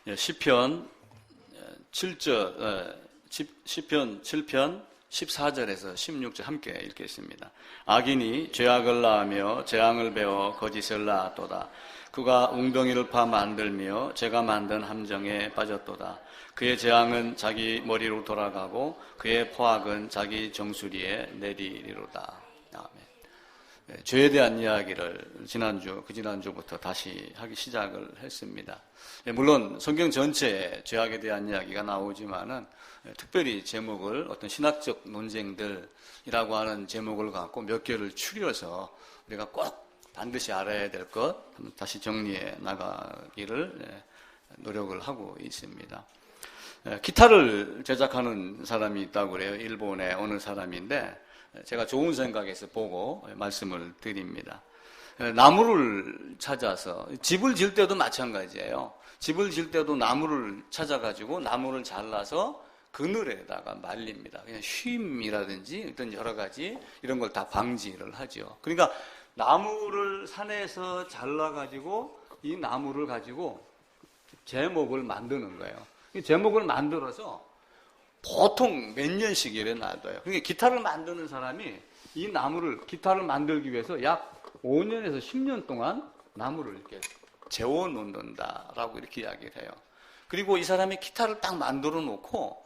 시편 7절, 시편 7편 14절에서 16절 함께 읽겠습니다. 악인이 죄악을 낳으며 재앙을 배워 거짓을 낳았도다. 그가 웅덩이를 파 만들며 제가 만든 함정에 빠졌도다. 그의 재앙은 자기 머리로 돌아가고 그의 포악은 자기 정수리에 내리리로다. 아멘. 죄에 대한 이야기를 지난주부터 다시 하기 시작을 했습니다. 물론 성경 전체에 죄악에 대한 이야기가 나오지만은 특별히 제목을 어떤 신학적 논쟁들이라고 하는 제목을 갖고 몇 개를 추려서 우리가 꼭 반드시 알아야 될 것 다시 정리해 나가기를 노력을 하고 있습니다. 기타를 제작하는 사람이 있다고 그래요. 일본의 어느 사람인데 제가 좋은 생각에서 보고 말씀을 드립니다. 나무를 찾아서 집을 지을 때도 마찬가지예요. 집을 지을 때도 나무를 찾아가지고 나무를 잘라서 그늘에다가 말립니다. 그냥 쉼이라든지 어떤 여러 가지 이런 걸 다 방지를 하죠. 그러니까 나무를 산에서 잘라가지고 이 나무를 가지고 제목을 만드는 거예요. 이 제목을 만들어서 보통 몇 년씩 이래 놔둬요. 그러니까 기타를 만드는 사람이 이 나무를, 기타를 만들기 위해서 약 5년에서 10년 동안 나무를 이렇게 재워 놓는다라고 이렇게 이야기를 해요. 그리고 이 사람이 기타를 딱 만들어 놓고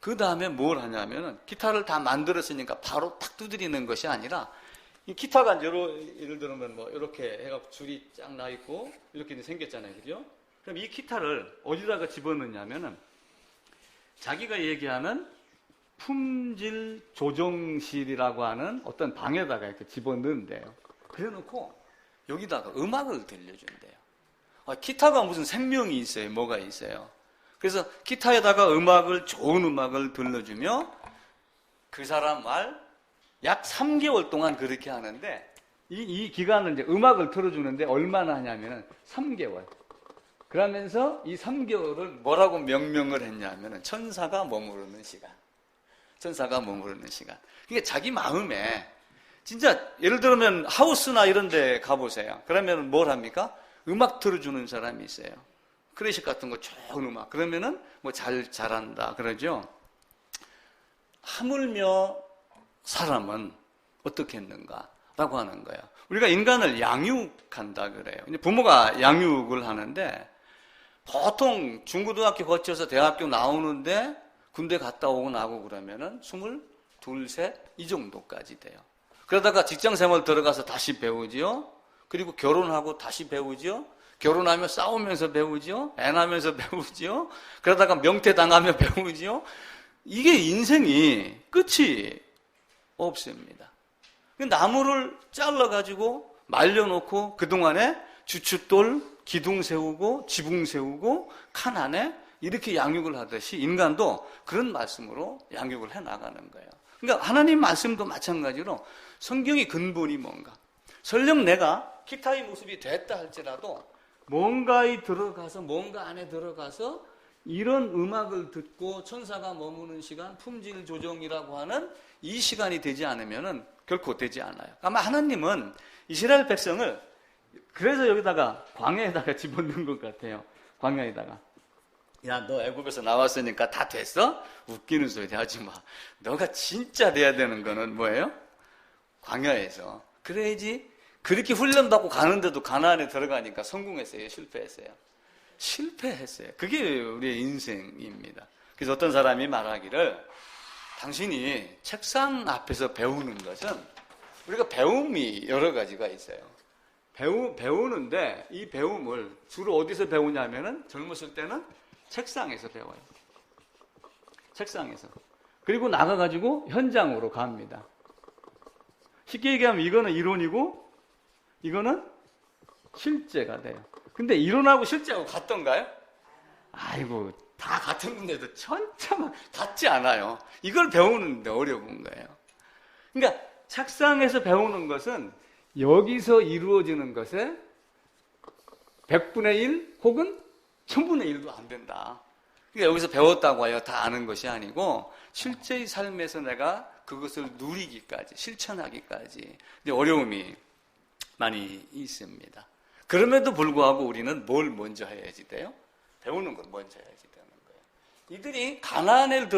그 다음에 뭘 하냐면은 기타를 다 만들었으니까 바로 딱 두드리는 것이 아니라 이 기타가 예를 들면 뭐 이렇게 해갖고 줄이 쫙 나 있고 이렇게 생겼잖아요. 그죠? 그럼 이 기타를 어디다가 집어넣냐면은 자기가 얘기하는 품질 조정실이라고 하는 어떤 방에다가 이렇게 집어넣는데요. 그래 놓고 여기다가 음악을 들려준대요. 기타가 무슨 생명이 있어요? 뭐가 있어요? 그래서 기타에다가 좋은 음악을 들려주며 그 사람 말 약 3개월 동안 그렇게 하는데 이 기간을 이제 음악을 틀어주는데 얼마나 하냐면은 3개월. 그러면서 이 3개월을 뭐라고 명명을 했냐면은 천사가 머무르는 시간. 천사가 머무르는 시간. 이게 자기 마음에 진짜 예를 들면 하우스나 이런 데 가보세요. 그러면 뭘 합니까? 음악 틀어주는 사람이 있어요. 클래식 같은 거 좋은 음악. 그러면은 뭐 잘한다 그러죠. 하물며 사람은 어떻게 했는가라고 하는 거예요. 우리가 인간을 양육한다 그래요. 부모가 양육을 하는데 보통 중고등학교 거쳐서 대학교 나오는데 군대 갔다 오고 나고 그러면은 22, 셋 이 정도까지 돼요. 그러다가 직장 생활 들어가서 다시 배우지요. 그리고 결혼하고 다시 배우지요. 결혼하면 싸우면서 배우지요. 애 낳으면서 배우지요. 그러다가 명퇴 당하며 배우지요. 이게 인생이 끝이 없습니다. 나무를 잘라가지고 말려놓고 그동안에 주춧돌, 기둥 세우고 지붕 세우고 칸 안에 이렇게 양육을 하듯이 인간도 그런 말씀으로 양육을 해나가는 거예요. 그러니까 하나님 말씀도 마찬가지로 성경의 근본이 뭔가. 설령 내가 기타의 모습이 됐다 할지라도 뭔가 안에 들어가서 이런 음악을 듣고 천사가 머무는 시간, 품질 조정이라고 하는 이 시간이 되지 않으면 결코 되지 않아요. 아마 하나님은 이스라엘 백성을 그래서 여기다가 광야에다가 집어넣은 것 같아요. 광야에다가. 야, 너 애굽에서 나왔으니까 다 됐어? 웃기는 소리 하지 마. 너가 진짜 돼야 되는 거는 뭐예요? 광야에서. 그래야지 그렇게 훈련받고 가는데도 가나안에 들어가니까 성공했어요? 실패했어요? 실패했어요. 그게 우리의 인생입니다. 그래서 어떤 사람이 말하기를 당신이 책상 앞에서 배우는 것은 우리가 배움이 여러 가지가 있어요. 배우는데 이 배움을 주로 어디서 배우냐면은 젊었을 때는 책상에서 배워요. 책상에서. 그리고 나가가지고 현장으로 갑니다. 쉽게 얘기하면 이거는 이론이고 이거는 실제가 돼요. 근데 이론하고 실제하고 같던가요? 아이고, 다 같은 건데도 천차만 같지 않아요. 이걸 배우는데 어려운 거예요. 그러니까 책상에서 배우는 것은 여기서 이루어지는 것에 100분의 1 혹은 1000분의 1도 안 된다. 그러니까 여기서 배웠다고 하여 다 아는 것이 아니고 실제의 삶에서 내가 그것을 누리기까지, 실천하기까지 어려움이 많이 있습니다. 그럼에도 불구하고 우리는 뭘 먼저 해야지 돼요? 배우는 걸 먼저 해야지 되는 거예요. 이들이 광야를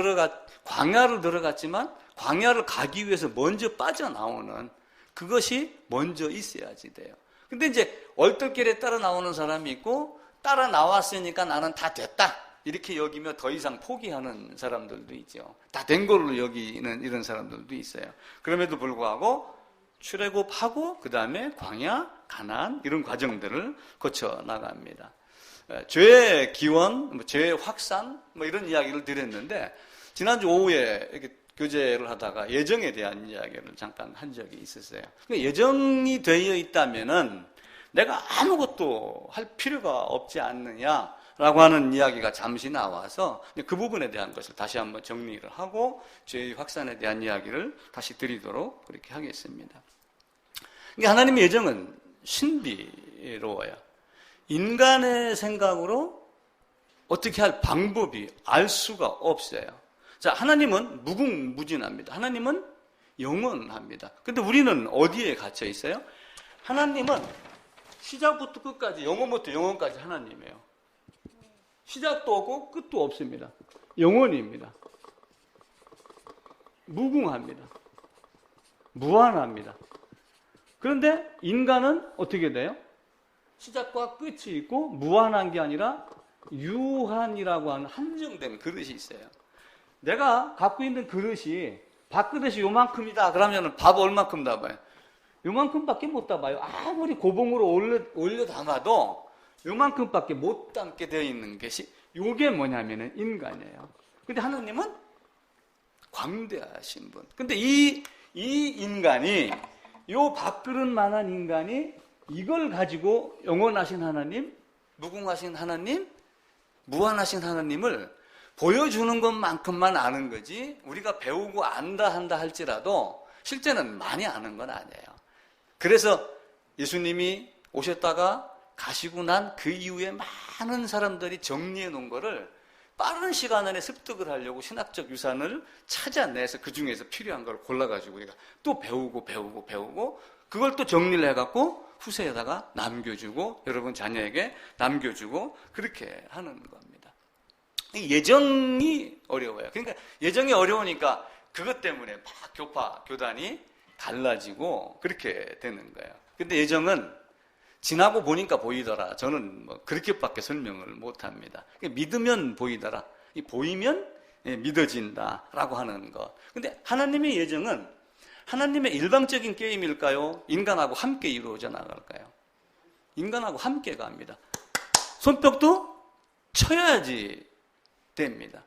들어갔지만 광야를 가기 위해서 먼저 빠져나오는 그것이 먼저 있어야지 돼요. 근데 이제 얼떨결에 따라 나오는 사람이 있고 따라 나왔으니까 나는 다 됐다 이렇게 여기며 더 이상 포기하는 사람들도 있죠. 다 된 걸로 여기는 이런 사람들도 있어요. 그럼에도 불구하고 출애굽하고 그 다음에 광야, 가나안 이런 과정들을 거쳐 나갑니다. 죄의 기원, 죄의 확산 이런 이야기를 드렸는데 지난주 오후에 이렇게 교제를 하다가 예정에 대한 이야기를 잠깐 한 적이 있었어요. 예정이 되어 있다면은 내가 아무것도 할 필요가 없지 않느냐라고 하는 이야기가 잠시 나와서 그 부분에 대한 것을 다시 한번 정리를 하고 죄의 확산에 대한 이야기를 다시 드리도록 그렇게 하겠습니다. 하나님의 예정은 신비로워요. 인간의 생각으로 어떻게 할 방법이 알 수가 없어요. 자, 하나님은 무궁무진합니다. 하나님은 영원합니다. 근데 우리는 어디에 갇혀 있어요? 하나님은 시작부터 끝까지, 영원부터 영원까지 하나님이에요. 시작도 없고 끝도 없습니다. 영원입니다. 무궁합니다. 무한합니다. 그런데 인간은 어떻게 돼요? 시작과 끝이 있고 무한한 게 아니라 유한이라고 하는 한정된 그릇이 있어요. 내가 갖고 있는 그릇이 밥그릇이 요만큼이다 그러면 밥 얼만큼 담아요? 요만큼밖에 못 담아요. 아무리 고봉으로 올려 담아도 요만큼밖에 못 담게 되어 있는 것이 요게 뭐냐면은 인간이에요. 근데 하나님은 광대하신 분. 근데 이 인간이 요 밥그릇만한 인간이 이걸 가지고 영원하신 하나님, 무궁하신 하나님, 무한하신 하나님을 보여주는 것만큼만 아는 거지 우리가 배우고 안다 한다 할지라도 실제는 많이 아는 건 아니에요. 그래서 예수님이 오셨다가 가시고 난 그 이후에 많은 사람들이 정리해 놓은 거를 빠른 시간 안에 습득을 하려고 신학적 유산을 찾아내서 그 중에서 필요한 걸 골라가지고 우리가 또 배우고 그걸 또 정리를 해갖고 후세에다가 남겨주고 여러분 자녀에게 남겨주고 그렇게 하는 겁니다. 예정이 어려워요. 그러니까 예정이 어려우니까 그것 때문에 막 교단이 갈라지고 그렇게 되는 거예요. 근데 예정은 지나고 보니까 보이더라. 저는 그렇게밖에 설명을 못합니다. 믿으면 보이더라. 보이면 믿어진다라고 하는 것. 근데 하나님의 예정은 하나님의 일방적인 게임일까요? 인간하고 함께 이루어져 나갈까요? 인간하고 함께 갑니다. 손뼉도 쳐야지 됩니다.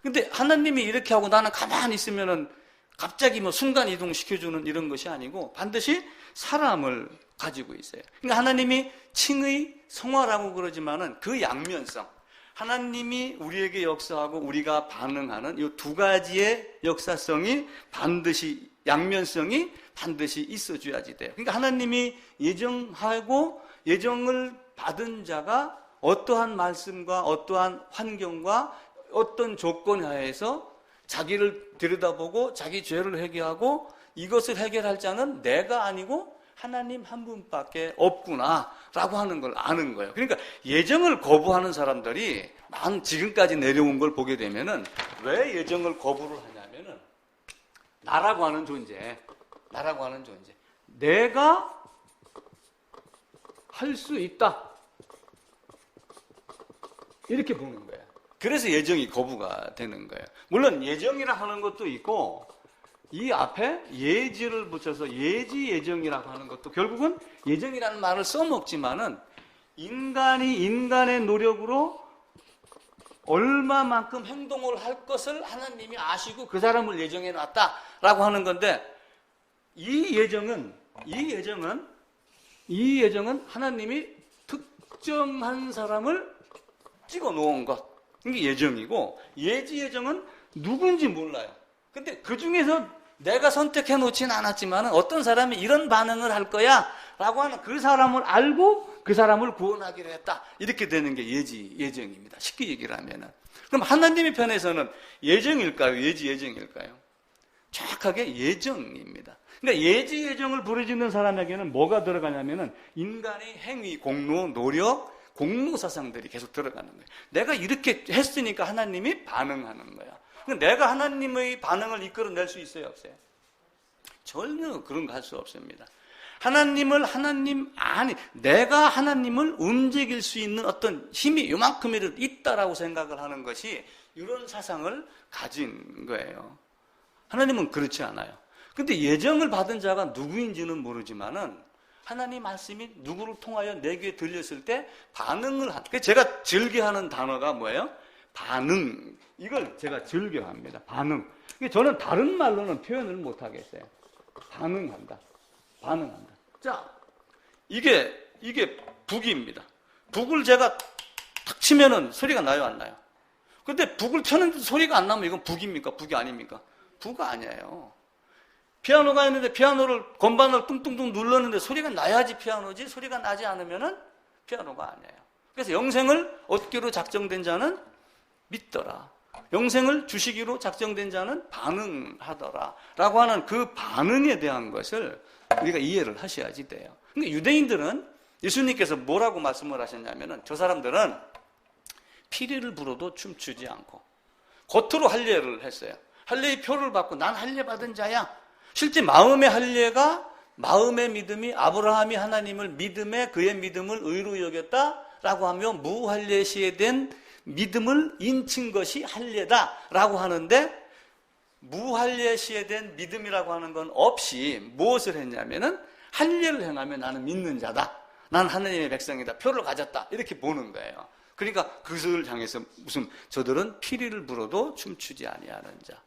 근데 하나님이 이렇게 하고 나는 가만히 있으면은 갑자기 순간 이동시켜주는 이런 것이 아니고 반드시 사람을 가지고 있어요. 그러니까 하나님이 칭의 성화라고 그러지만은 그 양면성, 하나님이 우리에게 역사하고 우리가 반응하는 이 두 가지의 역사성이 반드시 양면성이 반드시 있어줘야지 돼요. 그러니까 하나님이 예정하고 예정을 받은 자가 어떠한 말씀과 어떠한 환경과 어떤 조건 하에서 자기를 들여다보고 자기 죄를 회개하고 이것을 해결할 자는 내가 아니고 하나님 한 분밖에 없구나라고 하는 걸 아는 거예요. 그러니까 예정을 거부하는 사람들이 지금까지 내려온 걸 보게 되면은 왜 예정을 거부를 하냐면은 나라고 하는 존재, 내가 할 수 있다 이렇게 보는 거예요. 그래서 예정이 거부가 되는 거예요. 물론 예정이라 하는 것도 있고 이 앞에 예지를 붙여서 예지 예정이라고 하는 것도 결국은 예정이라는 말을 써먹지만은 인간이 인간의 노력으로 얼마만큼 행동을 할 것을 하나님이 아시고 그 사람을 예정해 놨다라고 하는 건데 이 예정은 하나님이 특정한 사람을 찍어 놓은 것. 이게 예정이고 예지 예정은 누군지 몰라요. 근데 그 중에서 내가 선택해 놓진 않았지만 어떤 사람이 이런 반응을 할 거야 라고 하는 그 사람을 알고 그 사람을 구원하기로 했다. 이렇게 되는 게 예지 예정입니다. 쉽게 얘기를 하면은. 그럼 하나님의 편에서는 예정일까요? 예지 예정일까요? 정확하게 예정입니다. 그러니까 예지 예정을 부르짖는 사람에게는 뭐가 들어가냐면은 인간의 행위, 공로, 노력, 공로사상들이 계속 들어가는 거예요. 내가 이렇게 했으니까 하나님이 반응하는 거야. 내가 하나님의 반응을 이끌어낼 수 있어요, 없어요? 전혀 그런 거 할 수 없습니다. 하나님을 내가 하나님을 움직일 수 있는 어떤 힘이 요만큼이라도 있다라고 생각을 하는 것이 이런 사상을 가진 거예요. 하나님은 그렇지 않아요. 근데 예정을 받은 자가 누구인지는 모르지만은 하나님 말씀이 누구를 통하여 내 귀에 들렸을 때 반응을 제가 즐겨하는 단어가 뭐예요? 반응. 이걸 제가 즐겨합니다. 반응. 저는 다른 말로는 표현을 못 하겠어요. 반응한다. 자, 이게 북입니다. 북을 제가 탁 치면은 소리가 나요, 안 나요? 근데 북을 펴는데 소리가 안 나면 이건 북입니까? 북이 아닙니까? 북 아니에요. 피아노가 있는데 피아노를 건반을 뚱뚱뚱 눌렀는데 소리가 나야지 피아노지, 소리가 나지 않으면은 피아노가 아니에요. 그래서 영생을 얻기로 작정된 자는 믿더라. 영생을 주시기로 작정된 자는 반응하더라. 라고 하는 그 반응에 대한 것을 우리가 이해를 하셔야지 돼요. 그러니까 유대인들은 예수님께서 뭐라고 말씀을 하셨냐면은 저 사람들은 피리를 불어도 춤추지 않고 겉으로 할례를 했어요. 할례의 표를 받고 난 할례 받은 자야. 실제 마음의 할례가 마음의 믿음이 아브라함이 하나님을 믿음에 그의 믿음을 의로 여겼다라고 하며 무할례 시에 된 믿음을 인친 것이 할례다라고 하는데 무할례 시에 된 믿음이라고 하는 건 없이 무엇을 했냐면은 할례를 행하면 나는 믿는 자다. 난 하나님의 백성이다. 표를 가졌다. 이렇게 보는 거예요. 그러니까 그것을 향해서 저들은 피리를 불어도 춤추지 아니하는 자.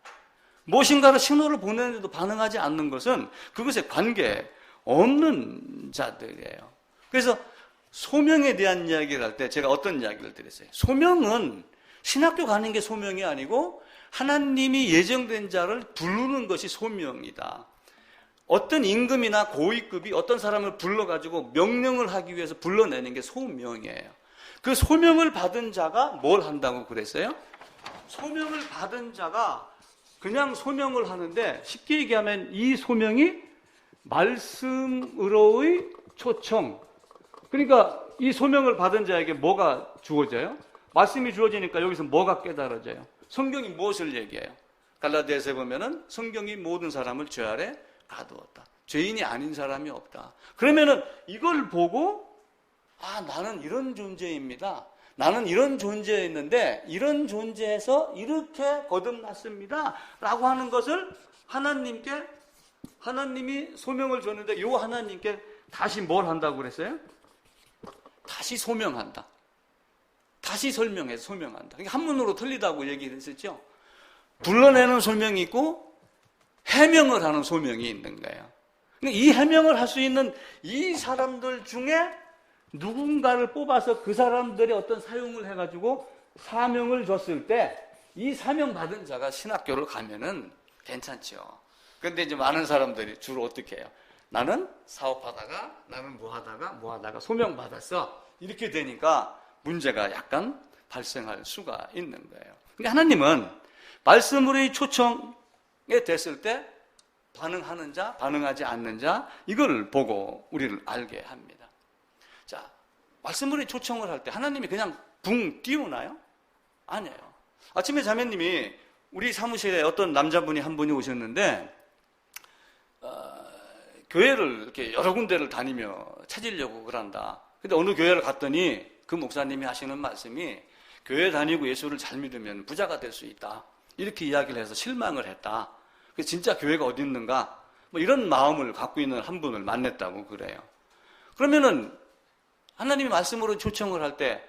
무엇인가를 신호를 보내는데도 반응하지 않는 것은 그것에 관계 없는 자들이에요. 그래서 소명에 대한 이야기를 할 때 제가 어떤 이야기를 드렸어요? 소명은 신학교 가는 게 소명이 아니고 하나님이 예정된 자를 부르는 것이 소명이다. 어떤 임금이나 고위급이 어떤 사람을 불러가지고 명령을 하기 위해서 불러내는 게 소명이에요. 그 소명을 받은 자가 뭘 한다고 그랬어요? 소명을 받은 자가 그냥 소명을 하는데 쉽게 얘기하면 이 소명이 말씀으로의 초청. 그러니까 이 소명을 받은 자에게 뭐가 주어져요? 말씀이 주어지니까 여기서 뭐가 깨달아져요? 성경이 무엇을 얘기해요? 갈라디아서에 보면은 성경이 모든 사람을 죄 아래 가두었다. 죄인이 아닌 사람이 없다. 그러면은 이걸 보고 나는 이런 존재입니다. 나는 이런 존재였는데 이런 존재에서 이렇게 거듭났습니다. 라고 하는 것을 하나님이 소명을 줬는데 이 하나님께 다시 뭘 한다고 그랬어요? 다시 소명한다. 다시 설명해서 소명한다. 그러니까 한문으로 틀리다고 얘기를 했었죠. 불러내는 소명이 있고 해명을 하는 소명이 있는 거예요. 그러니까 이 해명을 할 수 있는 이 사람들 중에 누군가를 뽑아서 그 사람들의 어떤 사용을 해가지고 사명을 줬을 때 이 사명 받은 자가 신학교를 가면은 괜찮죠. 그런데 이제 많은 사람들이 주로 어떻게 해요? 나는 사업하다가 나는 뭐 하다가 소명 받았어. 이렇게 되니까 문제가 약간 발생할 수가 있는 거예요. 그러니까 하나님은 말씀으로의 초청에 됐을 때 반응하는 자, 반응하지 않는 자 이걸 보고 우리를 알게 합니다. 자, 말씀으로의 초청을 할 때 하나님이 그냥 붕 띄우나요? 아니에요. 아침에 자매님이 우리 사무실에 어떤 남자분이 한 분이 오셨는데 교회를 이렇게 여러 군데를 다니며 찾으려고 그런다. 근데 어느 교회를 갔더니 그 목사님이 하시는 말씀이 교회 다니고 예수를 잘 믿으면 부자가 될 수 있다. 이렇게 이야기를 해서 실망을 했다. 그래서 진짜 교회가 어디 있는가? 뭐 이런 마음을 갖고 있는 한 분을 만났다고 그래요. 그러면은 하나님의 말씀으로 초청을 할 때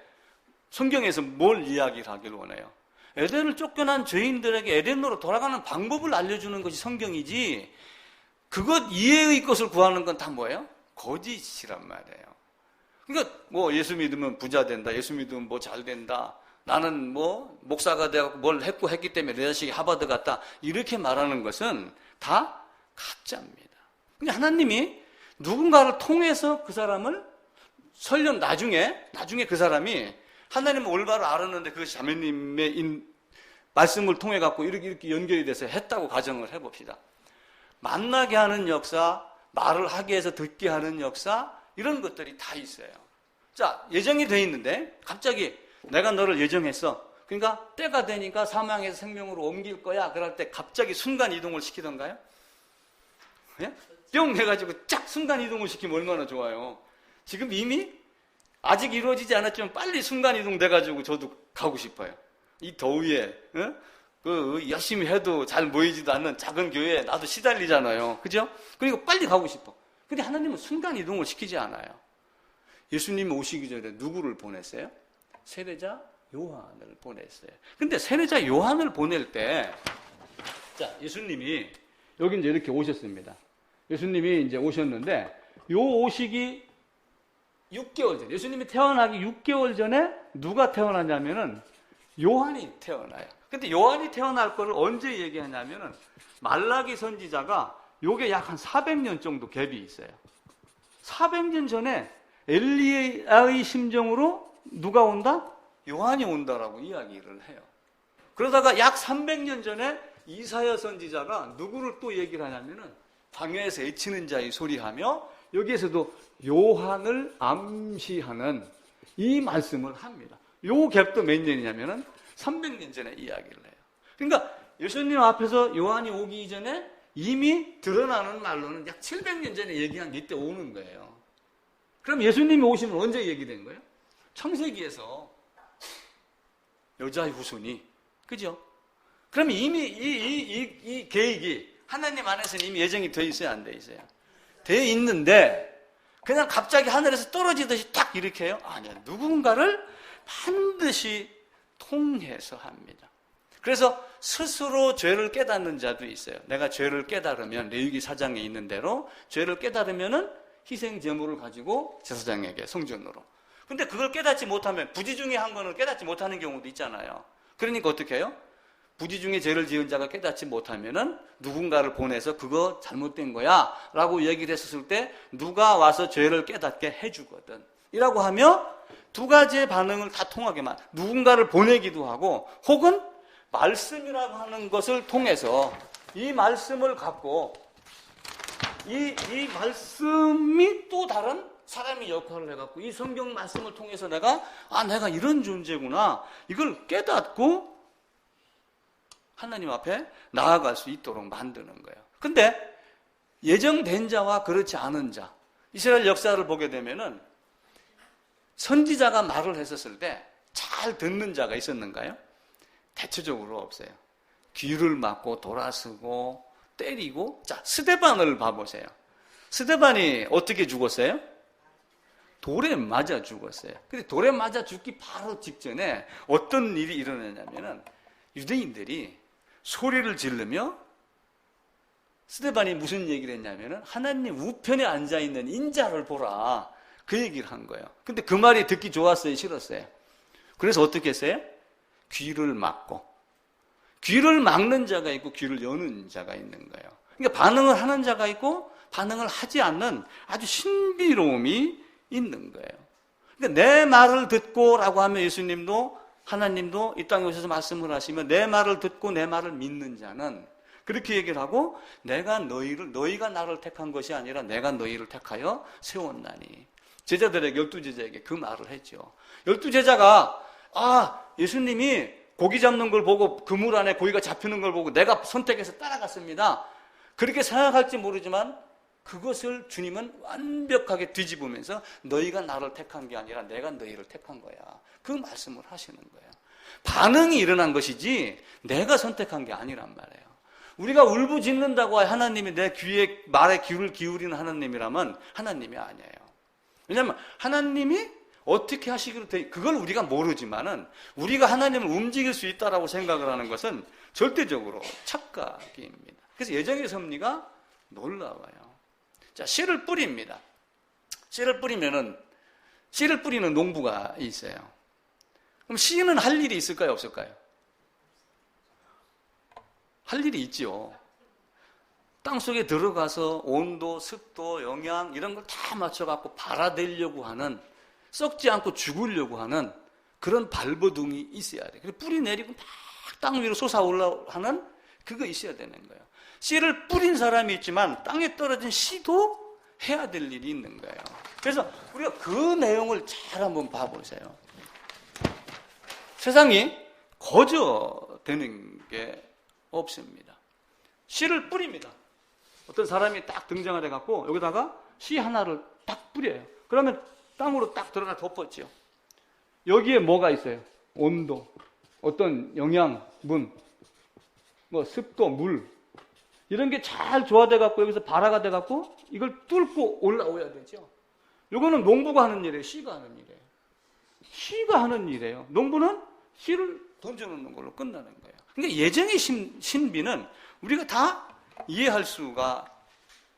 성경에서 뭘 이야기를 하기를 원해요? 에덴을 쫓겨난 죄인들에게 에덴으로 돌아가는 방법을 알려주는 것이 성경이지 그것 이외의 것을 구하는 건 다 뭐예요? 거짓이란 말이에요. 그러니까 뭐 예수 믿으면 부자 된다. 예수 믿으면 뭐 잘 된다. 나는 뭐 목사가 되고 뭘 했기 때문에 내 자식이 하버드 갔다. 이렇게 말하는 것은 다 가짜입니다. 근데 하나님이 누군가를 통해서 그 사람을 설령 나중에 그 사람이 하나님을 올바로 알았는데 그것이 자매님의 말씀을 통해 갖고 이렇게 연결이 돼서 했다고 가정을 해봅시다. 만나게 하는 역사, 말을 하게 해서 듣게 하는 역사 이런 것들이 다 있어요. 자, 예정이 돼 있는데 갑자기 내가 너를 예정했어. 그러니까 때가 되니까 사망에서 생명으로 옮길 거야. 그럴 때 갑자기 순간 이동을 시키던가요? 예? 뿅 해가지고 쫙 순간 이동을 시키면 얼마나 좋아요. 지금 이미 아직 이루어지지 않았지만 빨리 순간 이동 돼가지고 저도 가고 싶어요. 이 더위에 열심히 해도 잘 모이지도 않는 작은 교회에 나도 시달리잖아요. 그죠? 그러니까 빨리 가고 싶어. 근데 하나님은 순간 이동을 시키지 않아요. 예수님이 오시기 전에 누구를 보냈어요? 세례자 요한을 보냈어요. 근데 세례자 요한을 보낼 때, 자, 예수님이 여기 이제 이렇게 오셨습니다. 예수님이 이제 오셨는데, 요 오시기 6개월 전, 예수님이 태어나기 6개월 전에 누가 태어나냐면은 요한이 태어나요. 근데 요한이 태어날 거를 언제 얘기하냐면은 말라기 선지자가 요게 약 한 400년 정도 갭이 있어요. 400년 전에 엘리야의 심정으로 누가 온다? 요한이 온다라고 이야기를 해요. 그러다가 약 300년 전에 이사야 선지자가 누구를 또 얘기를 하냐면은 광야에서 애치는 자의 소리하며 여기에서도 요한을 암시하는 이 말씀을 합니다. 요 갭도 몇 년이냐면은 300년 전에 이야기를 해요. 그러니까 예수님 앞에서 요한이 오기 이전에 이미 드러나는 말로는 약 700년 전에 얘기한 게 이때 오는 거예요. 그럼 예수님이 오시면 언제 얘기된 거예요? 창세기에서 여자의 후손이, 그죠? 그럼 이미 이 계획이 하나님 안에서는 이미 예정이 돼 있어요, 안 돼 있어요? 돼 있는데 그냥 갑자기 하늘에서 떨어지듯이 딱 이렇게 해요? 아니요. 누군가를 반드시 통해서 합니다. 그래서 스스로 죄를 깨닫는 자도 있어요. 내가 죄를 깨달으면 레위기 4장에 있는 대로 죄를 깨달으면은 희생 제물을 가지고 제사장에게 성전으로. 근데 그걸 깨닫지 못하면 부지 중에 한 거는 깨닫지 못하는 경우도 있잖아요. 그러니까 어떻게 해요? 부지 중에 죄를 지은 자가 깨닫지 못하면은 누군가를 보내서 그거 잘못된 거야 라고 얘기를 했었을 때 누가 와서 죄를 깨닫게 해주거든. 이라고 하며 두 가지의 반응을 다 통하게만 누군가를 보내기도 하고 혹은 말씀이라고 하는 것을 통해서 이 말씀을 갖고 이 말씀이 또 다른 사람이 역할을 해갖고 이 성경 말씀을 통해서 내가 이런 존재구나 이걸 깨닫고 하나님 앞에 나아갈 수 있도록 만드는 거예요. 근데 예정된 자와 그렇지 않은 자, 이스라엘 역사를 보게 되면은 선지자가 말을 했었을 때 잘 듣는 자가 있었는가요? 대체적으로 없어요. 귀를 막고 돌아서고 때리고. 자, 스데반을 봐보세요. 스데반이 어떻게 죽었어요? 돌에 맞아 죽었어요. 근데 돌에 맞아 죽기 바로 직전에 어떤 일이 일어나냐면은 유대인들이 소리를 지르며 스데반이 무슨 얘기를 했냐면은 하나님 우편에 앉아있는 인자를 보라. 그 얘기를 한 거예요. 근데 그 말이 듣기 좋았어요? 싫었어요? 그래서 어떻게 했어요? 귀를 막고. 귀를 막는 자가 있고 귀를 여는 자가 있는 거예요. 그러니까 반응을 하는 자가 있고 반응을 하지 않는 아주 신비로움이 있는 거예요. 그러니까 내 말을 듣고라고 하면 예수님도 하나님도 이 땅에 오셔서 말씀을 하시면 내 말을 듣고 내 말을 믿는 자는 그렇게 얘기를 하고 너희가 나를 택한 것이 아니라 내가 너희를 택하여 세웠나니. 제자들에게 12제자에게 그 말을 했죠. 12제자가 예수님이 고기 잡는 걸 보고 그물 안에 고기가 잡히는 걸 보고 내가 선택해서 따라갔습니다. 그렇게 생각할지 모르지만 그것을 주님은 완벽하게 뒤집으면서 너희가 나를 택한 게 아니라 내가 너희를 택한 거야. 그 말씀을 하시는 거예요. 반응이 일어난 것이지 내가 선택한 게 아니란 말이에요. 우리가 울부짖는다고 하나님이 내 말에 귀를 기울이는 하나님이라면 하나님이 아니에요. 왜냐하면 하나님이 어떻게 하시기로 그걸 우리가 모르지만은 우리가 하나님을 움직일 수 있다라고 생각을 하는 것은 절대적으로 착각입니다. 그래서 예정의 섭리가 놀라워요. 자, 씨를 뿌립니다. 씨를 뿌리면은 씨를 뿌리는 농부가 있어요. 그럼 씨는 할 일이 있을까요, 없을까요? 할 일이 있죠. 땅속에 들어가서 온도, 습도, 영양 이런 걸 다 맞춰갖고 발아대려고 하는, 썩지 않고 죽으려고 하는 그런 발버둥이 있어야 돼요. 그래서 뿌리 내리고 막 땅 위로 솟아올라가는 그거 있어야 되는 거예요. 씨를 뿌린 사람이 있지만 땅에 떨어진 씨도 해야 될 일이 있는 거예요. 그래서 우리가 그 내용을 잘 한번 봐보세요. 세상이 거저되는 게 없습니다. 씨를 뿌립니다. 어떤 사람이 딱 등장을 해갖고 여기다가 씨 하나를 딱 뿌려요. 그러면 땅으로 딱 들어가 덮었죠. 여기에 뭐가 있어요? 온도, 어떤 영양분, 뭐 습도, 물 이런 게 잘 조화돼갖고 여기서 발화가 돼갖고 이걸 뚫고 올라오야 되죠. 이거는 농부가 하는 일이에요. 씨가 하는 일이에요. 씨가 하는 일이에요. 농부는 씨를 던져놓는 걸로 끝나는 거예요. 그러니까 예정의 신비는 우리가 다 이해할 수가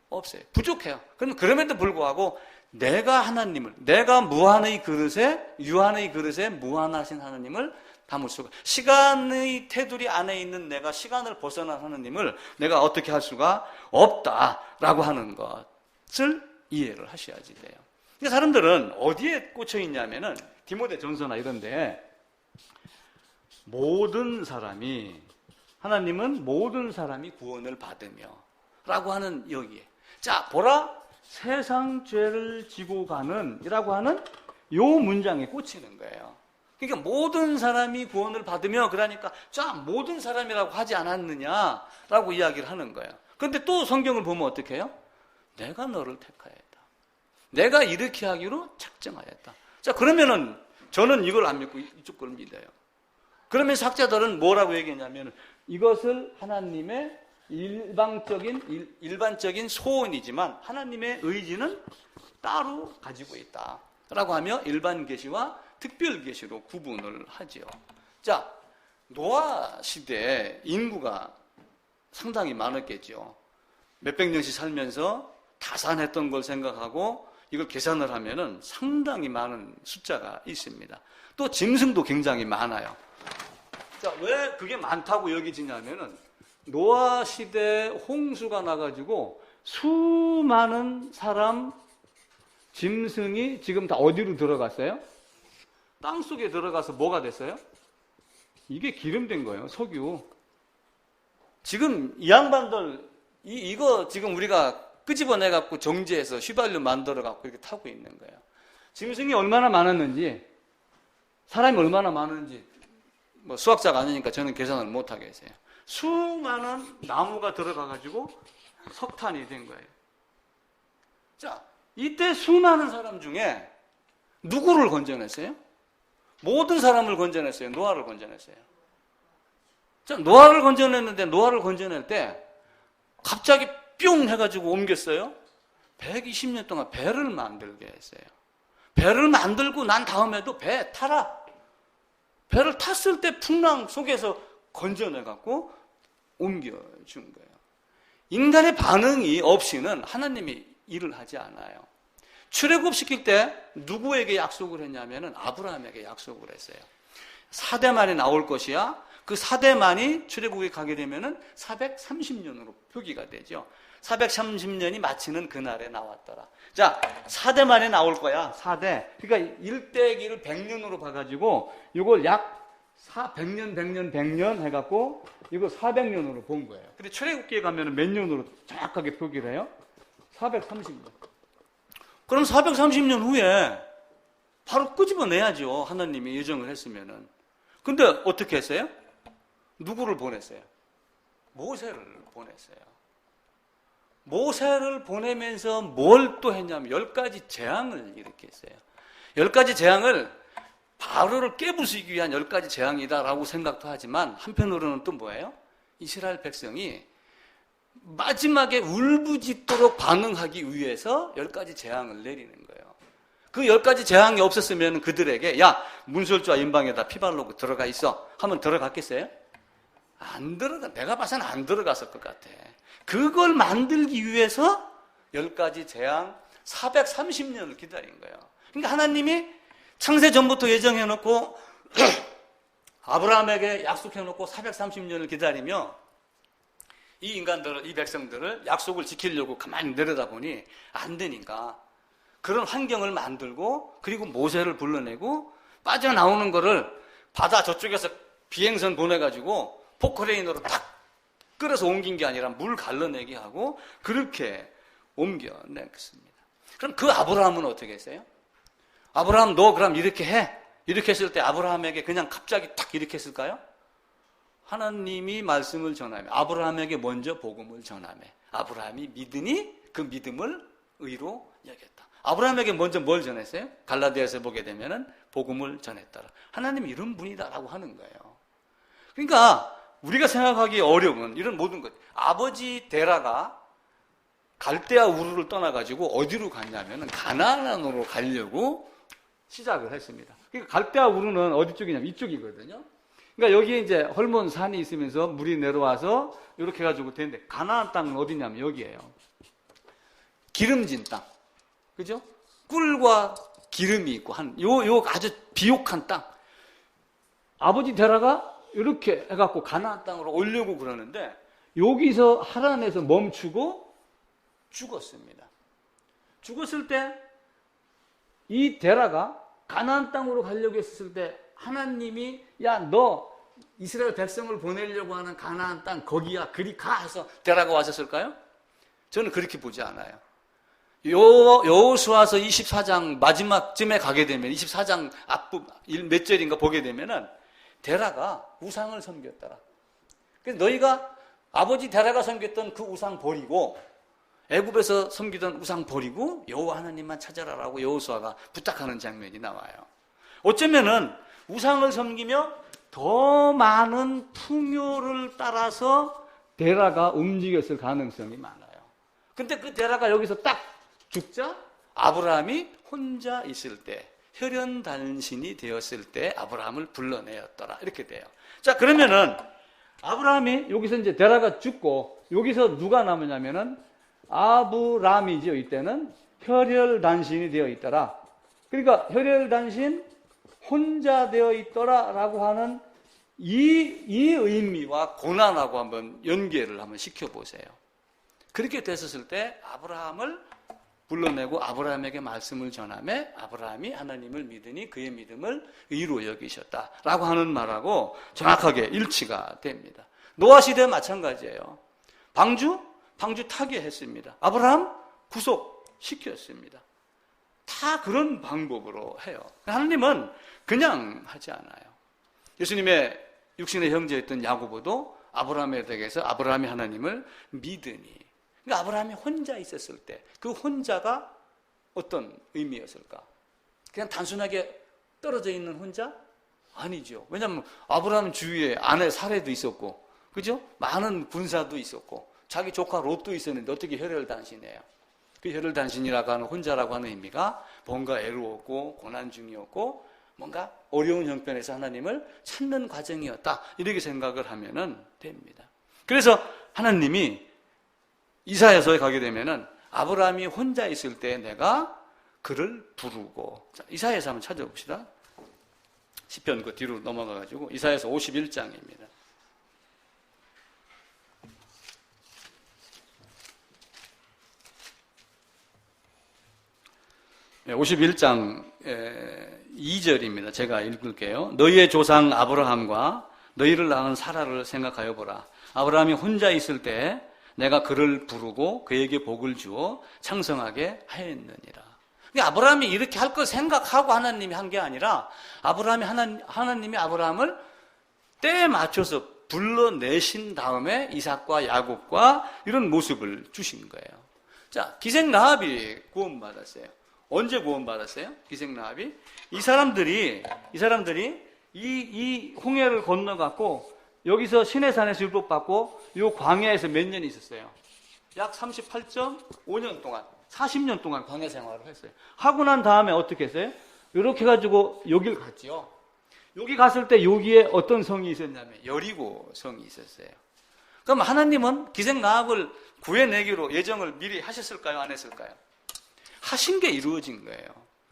없어요. 부족해요. 그럼에도 불구하고 내가 하나님을, 내가 무한의 그릇에, 유한의 그릇에 무한하신 하나님을 담을 수가, 시간의 테두리 안에 있는 내가 시간을 벗어난 하나님을 내가 어떻게 할 수가 없다라고 하는 것을 이해를 하셔야지 돼요. 근데 사람들은 어디에 꽂혀 있냐면은 디모데 전서나 이런데 모든 사람이, 하나님은 모든 사람이 구원을 받으며 라고 하는 여기에, 자 보라 세상 죄를 지고 가는 이라고 하는 요 문장에 꽂히는 거예요. 그러니까 모든 사람이 구원을 받으며, 그러니까 자 모든 사람이라고 하지 않았느냐라고 이야기를 하는 거예요. 그런데 또 성경을 보면 어떻게 해요? 내가 너를 택하였다. 내가 이렇게 하기로 작정하였다. 자 그러면은 저는 이걸 안 믿고 이쪽 걸 믿어요. 그러면 학자들은 뭐라고 얘기했냐면 이것을 하나님의 일반적인 소원이지만 하나님의 의지는 따로 가지고 있다라고 하며 일반 계시와 특별 계시로 구분을 하죠. 자, 노아 시대에 인구가 상당히 많았겠죠. 몇백 년씩 살면서 다산했던 걸 생각하고 이걸 계산을 하면은 상당히 많은 숫자가 있습니다. 또 짐승도 굉장히 많아요. 자, 왜 그게 많다고 여기지냐면은 노아 시대에 홍수가 나가지고 수많은 사람, 짐승이 지금 다 어디로 들어갔어요? 땅 속에 들어가서 뭐가 됐어요? 이게 기름된 거예요, 석유. 지금 이 양반들, 이거 지금 우리가 끄집어내갖고 정지해서 휘발유 만들어갖고 이렇게 타고 있는 거예요. 짐승이 얼마나 많았는지, 사람이 얼마나 많은지, 뭐 수학자가 아니니까 저는 계산을 못 하겠어요. 수많은 나무가 들어가가지고 석탄이 된 거예요. 자, 이때 수많은 사람 중에 누구를 건져냈어요? 모든 사람을 건져냈어요. 노아를 건져냈어요. 자, 노아를 건져냈는데 노아를 건져낼 때 갑자기 뿅 해가지고 옮겼어요. 120년 동안 배를 만들게 했어요. 배를 만들고 난 다음에도 배 타라. 배를 탔을 때 풍랑 속에서 건져내갖고 옮겨준 거예요. 인간의 반응이 없이는 하나님이 일을 하지 않아요. 출애굽시킬 때 누구에게 약속을 했냐면은 아브라함에게 약속을 했어요. 4대만이 나올 것이야. 그 4대만이 출애굽에 가게 되면은 430년으로 표기가 되죠. 430년이 마치는 그날에 나왔더라. 자, 4대만에 나올 거야. 4대. 그러니까 1대기를 100년으로 봐가지고 이걸 약 100년 해갖고 이거 400년으로 본 거예요. 근데 출애굽기에 가면 몇 년으로 정확하게 표기를 해요? 430년. 그럼 430년 후에 바로 끄집어내야죠. 하나님이 예정을 했으면은. 근데 어떻게 했어요? 누구를 보냈어요? 모세를 보냈어요. 모세를 보내면서 뭘 또 했냐면 10가지 재앙을 일으켰어요. 10가지 재앙을 바로를 깨부수기 위한 10가지 재앙이다라고 생각도 하지만 한편으로는 또 뭐예요? 이스라엘 백성이 마지막에 울부짖도록 반응하기 위해서 10가지 재앙을 내리는 거예요. 그 10가지 재앙이 없었으면 그들에게 야, 문설주와 임방에다 피발로 들어가 있어 하면 들어갔겠어요? 안 들어가. 내가 봐서는 안 들어갔을 것 같아. 그걸 만들기 위해서 10가지 재앙 430년을 기다린 거예요. 그러니까 하나님이 창세 전부터 예정해놓고 아브라함에게 약속해놓고 430년을 기다리며 이 인간들을, 이 백성들을 약속을 지키려고 가만히 내려다보니 안 되니까 그런 환경을 만들고 그리고 모세를 불러내고 빠져나오는 거를 바다 저쪽에서 비행선 보내가지고 포크레인으로 탁 끌어서 옮긴 게 아니라 물 갈라내게 하고 그렇게 옮겨냈습니다. 그럼 그 아브라함은 어떻게 했어요? 아브라함 너 그럼 이렇게 해. 이렇게 했을 때 아브라함에게 그냥 갑자기 탁 이렇게 했을까요? 하나님이 말씀을 전하며 아브라함에게 먼저 복음을 전하며 아브라함이 믿으니 그 믿음을 의로 여겼다. 아브라함에게 먼저 뭘 전했어요? 갈라디아서 보게 되면은 복음을 전했더라. 하나님이 이런 분이다라고 하는 거예요. 그러니까 우리가 생각하기 어려운 이런 모든 것. 아버지 데라가 갈대아 우르를 떠나가지고 어디로 갔냐면은 가나안으로 가려고 시작을 했습니다. 그러니까 갈대아 우르는 어디 쪽이냐면 이쪽이거든요. 그러니까 여기에 이제 헐몬 산이 있으면서 물이 내려와서 이렇게 해가지고 되는데 가나안 땅은 어디냐면 여기예요. 기름진 땅. 그죠? 꿀과 기름이 있고 요 아주 비옥한 땅. 아버지 데라가 이렇게 해갖고 가나안 땅으로 오려고 그러는데 여기서 하란에서 멈추고 죽었습니다. 죽었을 때 이 데라가 가나안 땅으로 가려고 했을 때 하나님이 야 너 이스라엘 백성을 보내려고 하는 가나안 땅 거기야 그리 가 해서 데라가 왔었을까요? 저는 그렇게 보지 않아요. 여호수아서 24장 마지막쯤에 가게 되면 24장 앞부 몇 절인가 보게 되면은 데라가 우상을 섬겼더라. 그래서 너희가 아버지 데라가 섬겼던 그 우상 버리고 애굽에서 섬기던 우상 버리고 여호와 하나님만 찾아라라고 여호수아가 부탁하는 장면이 나와요. 어쩌면은 우상을 섬기며 더 많은 풍요를 따라서 데라가 움직였을 가능성이 많아요. 근데 그 데라가 여기서 딱 죽자 아브라함이 혼자 있을 때 혈연단신이 되었을 때 아브라함을 불러내었더라 이렇게 돼요. 자 그러면은 아브라함이 여기서 이제 데라가 죽고 여기서 누가 남으냐면은 아브람이죠. 이때는 혈혈단신이 되어 있더라. 그러니까 혈혈단신 혼자 되어 있더라라고 하는 이 의미와 고난하고 한번 연계를 한번 시켜보세요. 그렇게 됐었을 때 아브라함을 불러내고 아브라함에게 말씀을 전하며 아브라함이 하나님을 믿으니 그의 믿음을 의로 여기셨다라고 하는 말하고 정확하게 일치가 됩니다. 노아 시대 마찬가지예요. 방주 타개했습니다. 아브라함 구속시켰습니다. 다 그런 방법으로 해요. 하나님은 그냥 하지 않아요. 예수님의 육신의 형제였던 야고보도 아브라함에 대해서 아브라함이 하나님을 믿으니 그러니까 아브라함이 혼자 있었을 때 그 혼자가 어떤 의미였을까? 그냥 단순하게 떨어져 있는 혼자? 아니죠. 왜냐하면 아브라함 주위에 아내 사례도 있었고 그죠? 많은 군사도 있었고 자기 조카 롯도 있었는데 어떻게 혈혈단신이에요? 그 혈혈단신이라고 하는 혼자라고 하는 의미가 뭔가 애로웠고 고난 중이었고 뭔가 어려운 형편에서 하나님을 찾는 과정이었다 이렇게 생각을 하면 됩니다. 그래서 하나님이 이사야서에 가게 되면은 아브라함이 혼자 있을 때 내가 그를 부르고 자, 이사야서 한번 찾아봅시다. 시편 그 뒤로 넘어가가지고 이사야서 51장입니다. 51장 2절입니다. 제가 읽을게요. 너희의 조상 아브라함과 너희를 낳은 사라를 생각하여 보라. 아브라함이 혼자 있을 때 내가 그를 부르고 그에게 복을 주어 창성하게 하였느니라. 그러니까 아브라함이 이렇게 할 걸 생각하고 하나님이 한 게 아니라 하나님이 아브라함을 때에 맞춰서 불러내신 다음에 이삭과 야곱과 이런 모습을 주신 거예요. 자, 기생 라합이 구원받았어요. 언제 구원받았어요? 기생 라합이? 이 사람들이 이 홍해를 건너갔고 여기서 시내산에서 율법받고 요 광야에서 몇 년 있었어요? 약 38.5년 동안 40년 동안 광야 생활을 했어요. 하고 난 다음에 어떻게 했어요? 이렇게 해가지고 여길 갔죠. 여기 갔을 때 여기에 어떤 성이 있었냐면 여리고 성이 있었어요. 그럼 하나님은 기생 라합을 구해내기로 예정을 미리 하셨을까요? 안 했을까요? 하신 게 이루어진 거예요.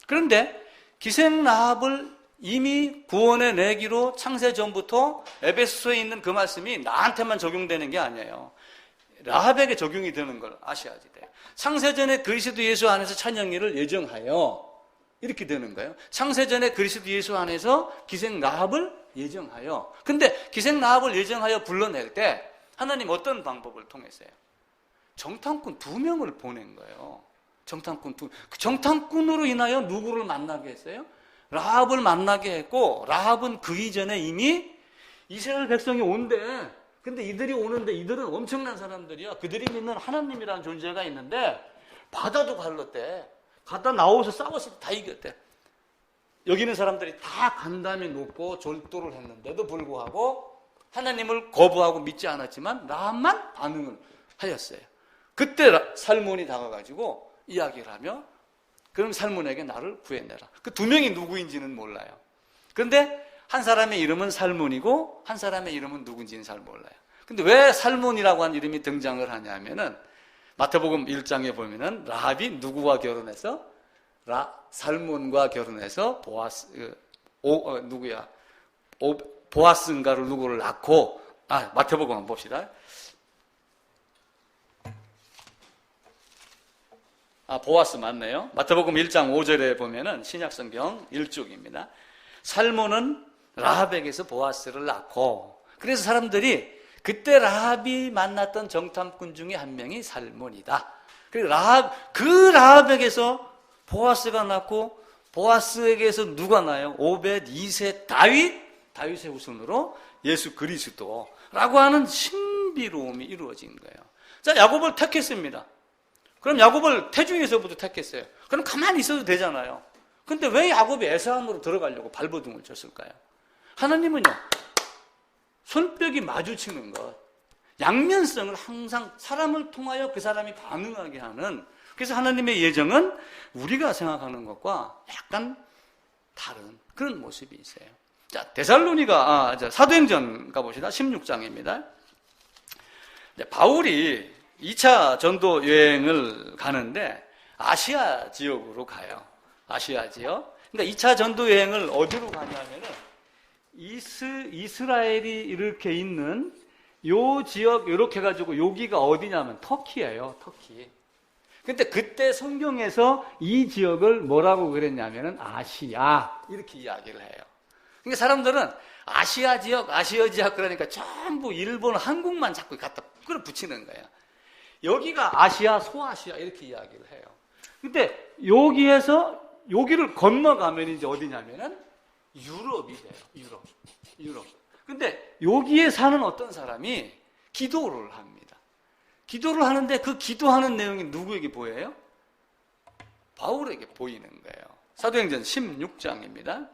그런데 기생 라합을 이미 구원해내기로 창세전부터 에베소서에 있는 그 말씀이 나한테만 적용되는 게 아니에요. 라합에게 적용이 되는 걸 아셔야지 돼요. 창세전에 그리스도 예수 안에서 찬양일을 예정하여 이렇게 되는 거예요. 창세전에 그리스도 예수 안에서 기생 라합을 예정하여. 근데 기생 라합을 예정하여 불러낼 때 하나님 어떤 방법을 통했어요? 정탐꾼 2명을 보낸 거예요. 정탐꾼으로 인하여 누구를 만나게 했어요? 라합을 만나게 했고, 라합은 그 이전에 이미 이스라엘 백성이 온대. 근데 이들이 오는데 이들은 엄청난 사람들이야. 그들이 믿는 하나님이라는 존재가 있는데 바다도 갈랐대. 갔다 나와서 싸워서 다 이겼대. 여기 있는 사람들이 다 간담이 높고 졸도를 했는데도 불구하고 하나님을 거부하고 믿지 않았지만 라합만 반응을 하였어요. 그때 살몬이 다가가지고 이야기를 하며, 그럼 살몬에게 나를 구해내라. 그 2명이 누구인지는 몰라요. 그런데 한 사람의 이름은 살몬이고 한 사람의 이름은 누군지는 잘 몰라요. 근데 왜 살몬이라고 하는 이름이 등장을 하냐면은 마태복음 1장에 보면은 라합이 누구와 결혼해서? 살몬과 결혼해서 보아스인가를 누구를 낳고, 마태복음 한번 봅시다. 보아스 맞네요. 마태복음 1장 5절에 보면은 신약성경 1쪽입니다. 살몬은 라합에게서 보아스를 낳고, 그래서 사람들이 그때 라합이 만났던 정탐꾼 중에 한 명이 살몬이다. 그리고 그 라합에게서 보아스가 낳고, 보아스에게서 누가 나요? 오벳 2세 다윗의 후손으로 예수 그리스도라고 하는 신비로움이 이루어진 거예요. 자, 야곱을 택했습니다. 그럼 야곱을 태중에서부터 택했어요. 그럼 가만히 있어도 되잖아요. 근데 왜 야곱이 에사함으로 들어가려고 발버둥을 쳤을까요? 하나님은요, 손뼉이 마주치는 것, 양면성을 항상 사람을 통하여 그 사람이 반응하게 하는, 그래서 하나님의 예정은 우리가 생각하는 것과 약간 다른 그런 모습이 있어요. 자, 사도행전 가봅시다. 16장입니다. 바울이 2차 전도 여행을 가는데 아시아 지역으로 가요. 아시아 지역. 그러니까 2차 전도 여행을 어디로 가냐면은 이스라엘이 이렇게 있는 요 지역 이렇게 해가지고 여기가 어디냐면 터키예요. 터키. 근데 그때 성경에서 이 지역을 뭐라고 그랬냐면은 아시아 이렇게 이야기를 해요. 그러니까 사람들은 아시아 지역 그러니까 전부 일본, 한국만 자꾸 갖다 끌어붙이는 거예요. 여기가 아시아, 소아시아 이렇게 이야기를 해요. 근데 여기에서 여기를 건너가면 이제 어디냐면은 유럽이 돼요. 유럽. 근데 여기에 사는 어떤 사람이 기도를 합니다. 기도를 하는데 그 기도하는 내용이 누구에게 보여요? 바울에게 보이는 거예요. 사도행전 16장입니다.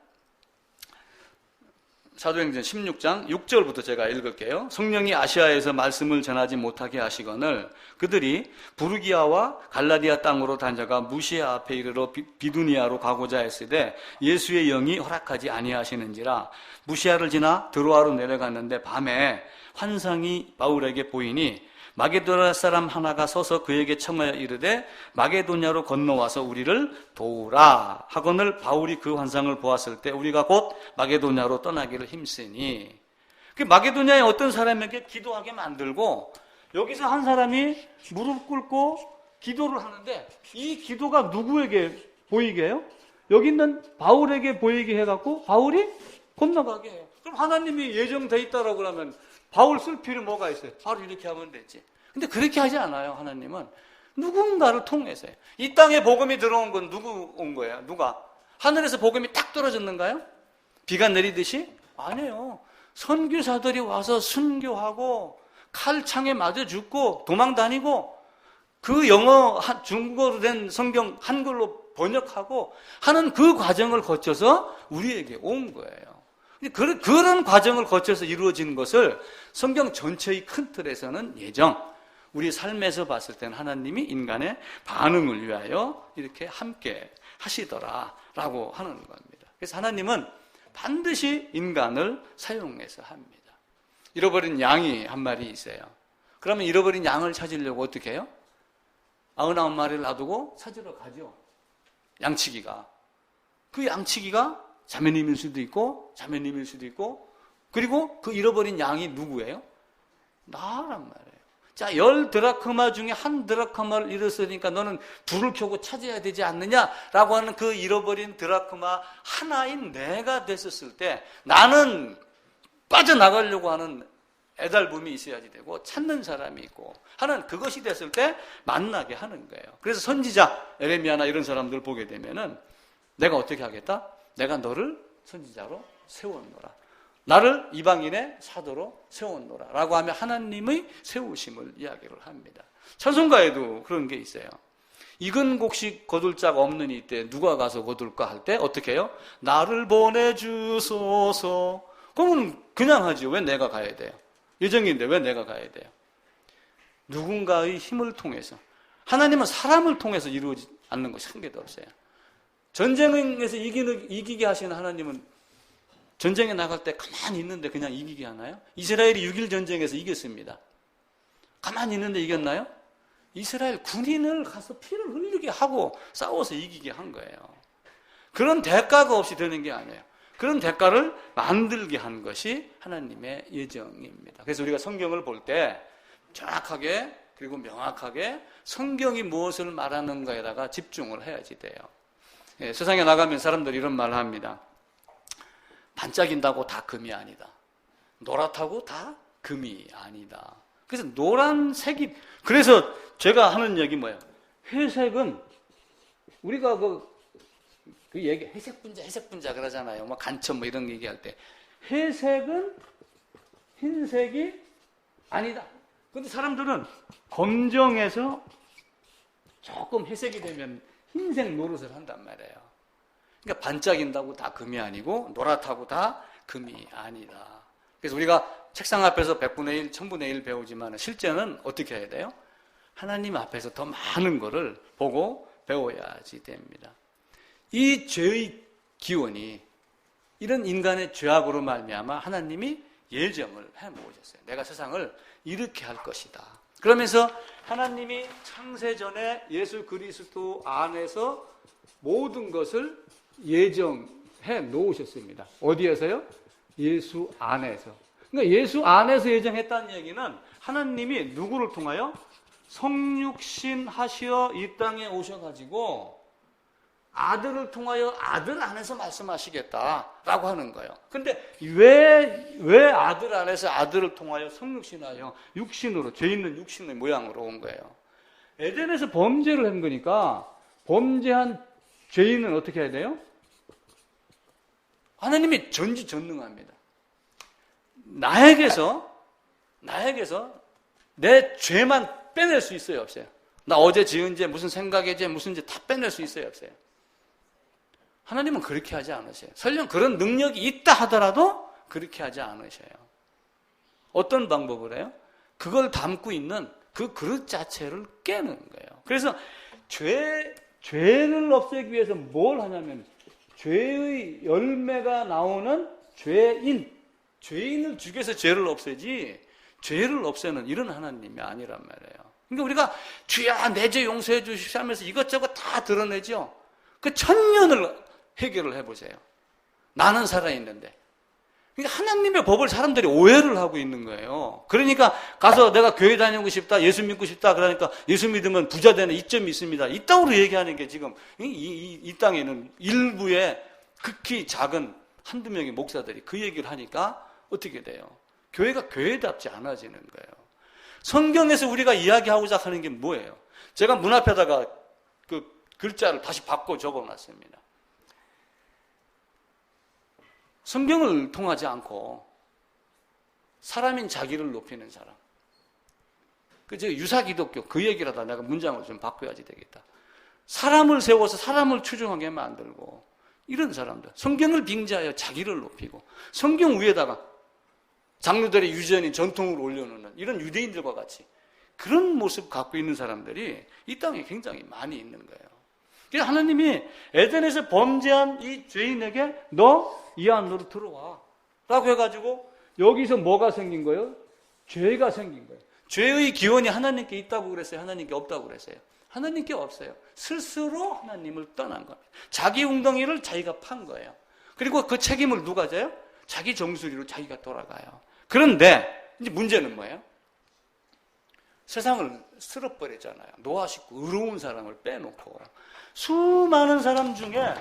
사도행전 16장 6절부터 제가 읽을게요. 성령이 아시아에서 말씀을 전하지 못하게 하시거늘 그들이 부르기아와 갈라디아 땅으로 다녀가 무시아 앞에 이르러 비두니아로 가고자 했으되 예수의 영이 허락하지 아니하시는지라. 무시아를 지나 드로아로 내려갔는데 밤에 환상이 바울에게 보이니 마게도냐 사람 하나가 서서 그에게 청하여 이르되 마게도냐로 건너와서 우리를 도우라 하거늘 바울이 그 환상을 보았을 때 우리가 곧 마게도냐로 떠나기를 힘쓰니. 그 마게도냐의 어떤 사람에게 기도하게 만들고 여기서 한 사람이 무릎 꿇고 기도를 하는데 이 기도가 누구에게 보이게 해요? 여기 있는 바울에게 보이게 해갖고 바울이 건너가게 해요. 그럼 하나님이 예정돼 있다라고 그러면 바울 쓸 필요 뭐가 있어요? 바로 이렇게 하면 되지. 근데 그렇게 하지 않아요. 하나님은 누군가를 통해서요. 이 땅에 복음이 들어온 건 누구 온 거예요? 누가? 하늘에서 복음이 딱 떨어졌는가요? 비가 내리듯이? 아니에요. 선교사들이 와서 순교하고 칼창에 맞아 죽고 도망 다니고 그 중국어로 된 성경 한글로 번역하고 하는 그 과정을 거쳐서 우리에게 온 거예요. 그런 과정을 거쳐서 이루어지는 것을 성경 전체의 큰 틀에서는 우리 삶에서 봤을 때는 하나님이 인간의 반응을 위하여 이렇게 함께 하시더라라고 하는 겁니다. 그래서 하나님은 반드시 인간을 사용해서 합니다. 잃어버린 양이 한 마리 있어요. 그러면 잃어버린 양을 찾으려고 어떻게 해요? 99마리를 놔두고 찾으러 가죠. 양치기가. 그 양치기가 자매님일 수도 있고 자매님일 수도 있고 그리고 그 잃어버린 양이 누구예요? 나란 말이에요. 자, 10드라크마 중에 1드라크마를 잃었으니까 너는 불을 켜고 찾아야 되지 않느냐라고 하는 그 잃어버린 드라크마 하나인 내가 됐었을 때 나는 빠져나가려고 하는 애달픔이 있어야지 되고 찾는 사람이 있고 하는 그것이 됐을 때 만나게 하는 거예요. 그래서 선지자 에레미야나 이런 사람들 보게 되면은 내가 어떻게 하겠다? 내가 너를 선지자로 세웠노라. 나를 이방인의 사도로 세웠노라 라고 하면 하나님의 세우심을 이야기를 합니다. 찬송가에도 그런 게 있어요. 익은 곡식 거둘 자가 없는 이때 누가 가서 거둘까 할 때 어떻게 해요? 나를 보내주소서. 그러면 그냥 하죠. 왜 내가 가야 돼요? 예정인데 왜 내가 가야 돼요? 누군가의 힘을 통해서. 하나님은 사람을 통해서 이루어지지 않는 것이 한 개도 없어요. 전쟁에서 이기게 하시는 하나님은 전쟁에 나갈 때 가만히 있는데 그냥 이기게 하나요? 이스라엘이 6.1 전쟁에서 이겼습니다. 가만히 있는데 이겼나요? 이스라엘 군인을 가서 피를 흘리게 하고 싸워서 이기게 한 거예요. 그런 대가가 없이 되는 게 아니에요. 그런 대가를 만들게 한 것이 하나님의 예정입니다. 그래서 우리가 성경을 볼 때 정확하게 그리고 명확하게 성경이 무엇을 말하는가에다가 집중을 해야지 돼요. 예, 세상에 나가면 사람들이 이런 말을 합니다. 반짝인다고 다 금이 아니다. 노랗다고 다 금이 아니다. 그래서 노란색이, 그래서 제가 하는 얘기 뭐예요? 회색은 우리가 그 얘기 회색 분자 그러잖아요. 뭐 간첩 뭐 이런 얘기할 때 회색은 흰색이 아니다. 근데 사람들은 검정에서 조금 회색이 되면 흰색 노릇을 한단 말이에요. 그러니까 반짝인다고 다 금이 아니고 노랗다고 다 금이 아니다. 그래서 우리가 책상 앞에서 100분의 1, 1000분의 1 배우지만 실제는 어떻게 해야 돼요? 하나님 앞에서 더 많은 거를 보고 배워야지 됩니다. 이 죄의 기원이 이런 인간의 죄악으로 말미암아 하나님이 예정을 해 놓으셨어요. 내가 세상을 이렇게 할 것이다. 그러면서 하나님이 창세전에 예수 그리스도 안에서 모든 것을 예정해 놓으셨습니다. 어디에서요? 예수 안에서. 그러니까 예수 안에서 예정했다는 얘기는 하나님이 누구를 통하여? 성육신 하시어 이 땅에 오셔가지고 아들을 통하여 아들 안에서 말씀하시겠다라고 하는 거예요. 근데 왜 아들 안에서 아들을 통하여 성육신하여 육신으로, 죄 있는 육신의 모양으로 온 거예요? 에덴에서 범죄를 한 거니까 범죄한 죄인은 어떻게 해야 돼요? 하나님이 전지전능합니다. 나에게서 내 죄만 빼낼 수 있어요, 없어요? 나 어제 지은 죄, 무슨 생각의 죄, 무슨 죄 다 빼낼 수 있어요, 없어요? 하나님은 그렇게 하지 않으셔요. 설령 그런 능력이 있다 하더라도 그렇게 하지 않으셔요. 어떤 방법을 해요? 그걸 담고 있는 그 그릇 자체를 깨는 거예요. 그래서 죄를 없애기 위해서 뭘 하냐면 죄의 열매가 나오는 죄인을 죽여서 죄를 없애지 죄를 없애는 이런 하나님이 아니란 말이에요. 그러니까 우리가 주야 내 죄 용서해 주십시오 하면서 이것저것 다 드러내죠. 그 천년을 해결을 해보세요. 나는 살아있는데. 그러니까 하나님의 법을 사람들이 오해를 하고 있는 거예요. 그러니까 가서 내가 교회 다니고 싶다, 예수 믿고 싶다 그러니까 예수 믿으면 부자 되는 이점이 있습니다. 이따구로 얘기하는 게 지금 이 땅에는 일부의 극히 작은 한두 명의 목사들이 그 얘기를 하니까 어떻게 돼요? 교회가 교회답지 않아지는 거예요. 성경에서 우리가 이야기하고자 하는 게 뭐예요? 제가 문 앞에다가 그 글자를 다시 바꿔 적어놨습니다. 성경을 통하지 않고 사람인 자기를 높이는 사람. 그 유사기독교 그 얘기를 하다 내가 문장을 좀 바꿔야지 되겠다. 사람을 세워서 사람을 추종하게 만들고 이런 사람들. 성경을 빙자하여 자기를 높이고 성경 위에다가 장로들의 유전인 전통을 올려놓는 이런 유대인들과 같이 그런 모습 갖고 있는 사람들이 이 땅에 굉장히 많이 있는 거예요. 그래서 하나님이 에덴에서 범죄한 이 죄인에게 너 이 안으로 들어와 라고 해가지고 여기서 뭐가 생긴 거예요? 죄가 생긴 거예요. 죄의 기원이 하나님께 있다고 그랬어요? 하나님께 없다고 그랬어요? 하나님께 없어요. 스스로 하나님을 떠난 겁니다. 자기 웅덩이를 자기가 판 거예요. 그리고 그 책임을 누가 져요? 자기 정수리로 자기가 돌아가요. 그런데 이제 문제는 뭐예요? 세상을 쓸어버렸잖아요. 노하시고 의로운 사람을 빼놓고 수많은 사람 중에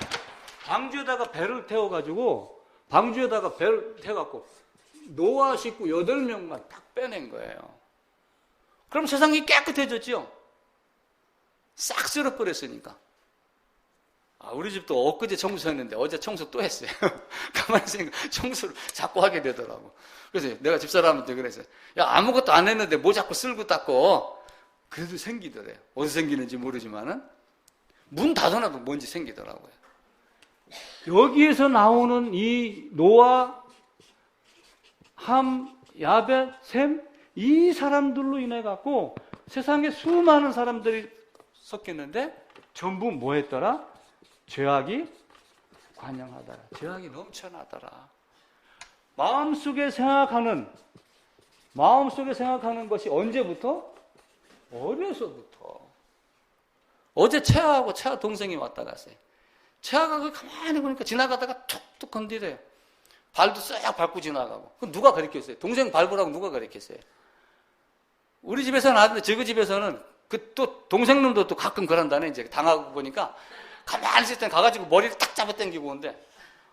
방주에다가 배를 태워가지고 방주에다가 배를 태워갖고 노아 식구 8명만 딱 빼낸 거예요. 그럼 세상이 깨끗해졌죠? 싹 쓸어버렸으니까. 우리 집도 엊그제 청소했는데 어제 청소 또 했어요. 가만히 생각, 청소를 자꾸 하게 되더라고. 그래서 내가 집사람한테 그랬어요. 야, 아무것도 안 했는데 뭐 자꾸 쓸고 닦고. 그래도 생기더래요. 어디서 생기는지 모르지만은 문 닫아놔도 뭔지 생기더라고요. 여기에서 나오는 이 노아, 함, 야벳, 셈, 이 사람들로 인해 갖고 세상에 수많은 사람들이 섞였는데 전부 뭐 했더라? 죄악이 관영하더라. 죄악이 넘쳐나더라. 마음속에 생각하는 것이 언제부터? 어려서부터. 어제 채아하고 채아 동생이 왔다 갔어요. 채아가 가만히 보니까 지나가다가 툭툭 건드려요. 발도 싹 밟고 지나가고. 그럼 누가 가르쳤어요? 동생 밟으라고 누가 가르쳤어요? 우리 집에서는 하는데 저그 집에서는 또 동생놈도 또 가끔 그런다네. 이제 당하고 보니까 가만히 있을 땐 가가지고 머리를 딱 잡아당기고 오는데,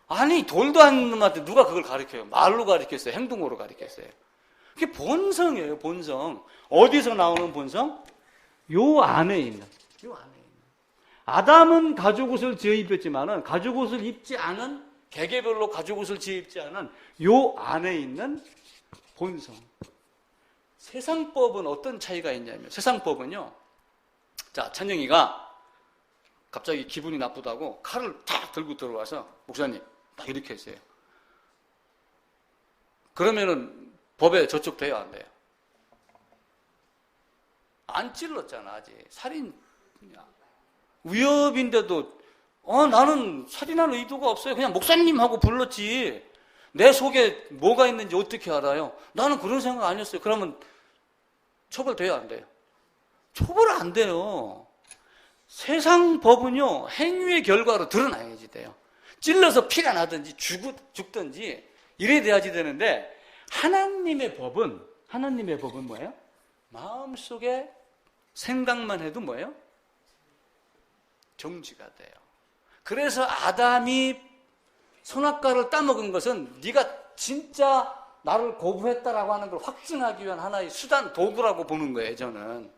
아니 돌도 아닌 놈한테 누가 그걸 가르쳐요? 말로 가르쳤어요? 행동으로 가르쳤어요? 그게 본성이에요. 본성. 어디서 나오는 본성? 요 안에 있는. 아담은 가죽옷을 지어 입혔지만은 가죽옷을 입지 않은, 개개별로 가죽옷을 지어 입지 않은 요 안에 있는 본성. 세상법은 어떤 차이가 있냐면, 세상법은요, 자, 찬영이가 갑자기 기분이 나쁘다고 칼을 탁 들고 들어와서, 목사님, 딱 이렇게 했어요. 그러면은 법에 저촉돼요, 안 돼요? 안 찔렀잖아, 아직. 살인, 위협인데도, 나는 살인할 의도가 없어요. 그냥 목사님하고 불렀지. 내 속에 뭐가 있는지 어떻게 알아요? 나는 그런 생각 아니었어요. 그러면 처벌돼요, 안 돼요? 처벌 안 돼요. 세상 법은요, 행위의 결과로 드러나야지 돼요. 찔러서 피가 나든지 죽든지 이래 돼야지 되는데, 하나님의 법은 뭐예요? 마음속에 생각만 해도 뭐예요? 정지가 돼요. 그래서 아담이 선악과를 따먹은 것은 네가 진짜 나를 거부했다라고 하는 걸 확증하기 위한 하나의 수단, 도구라고 보는 거예요, 저는.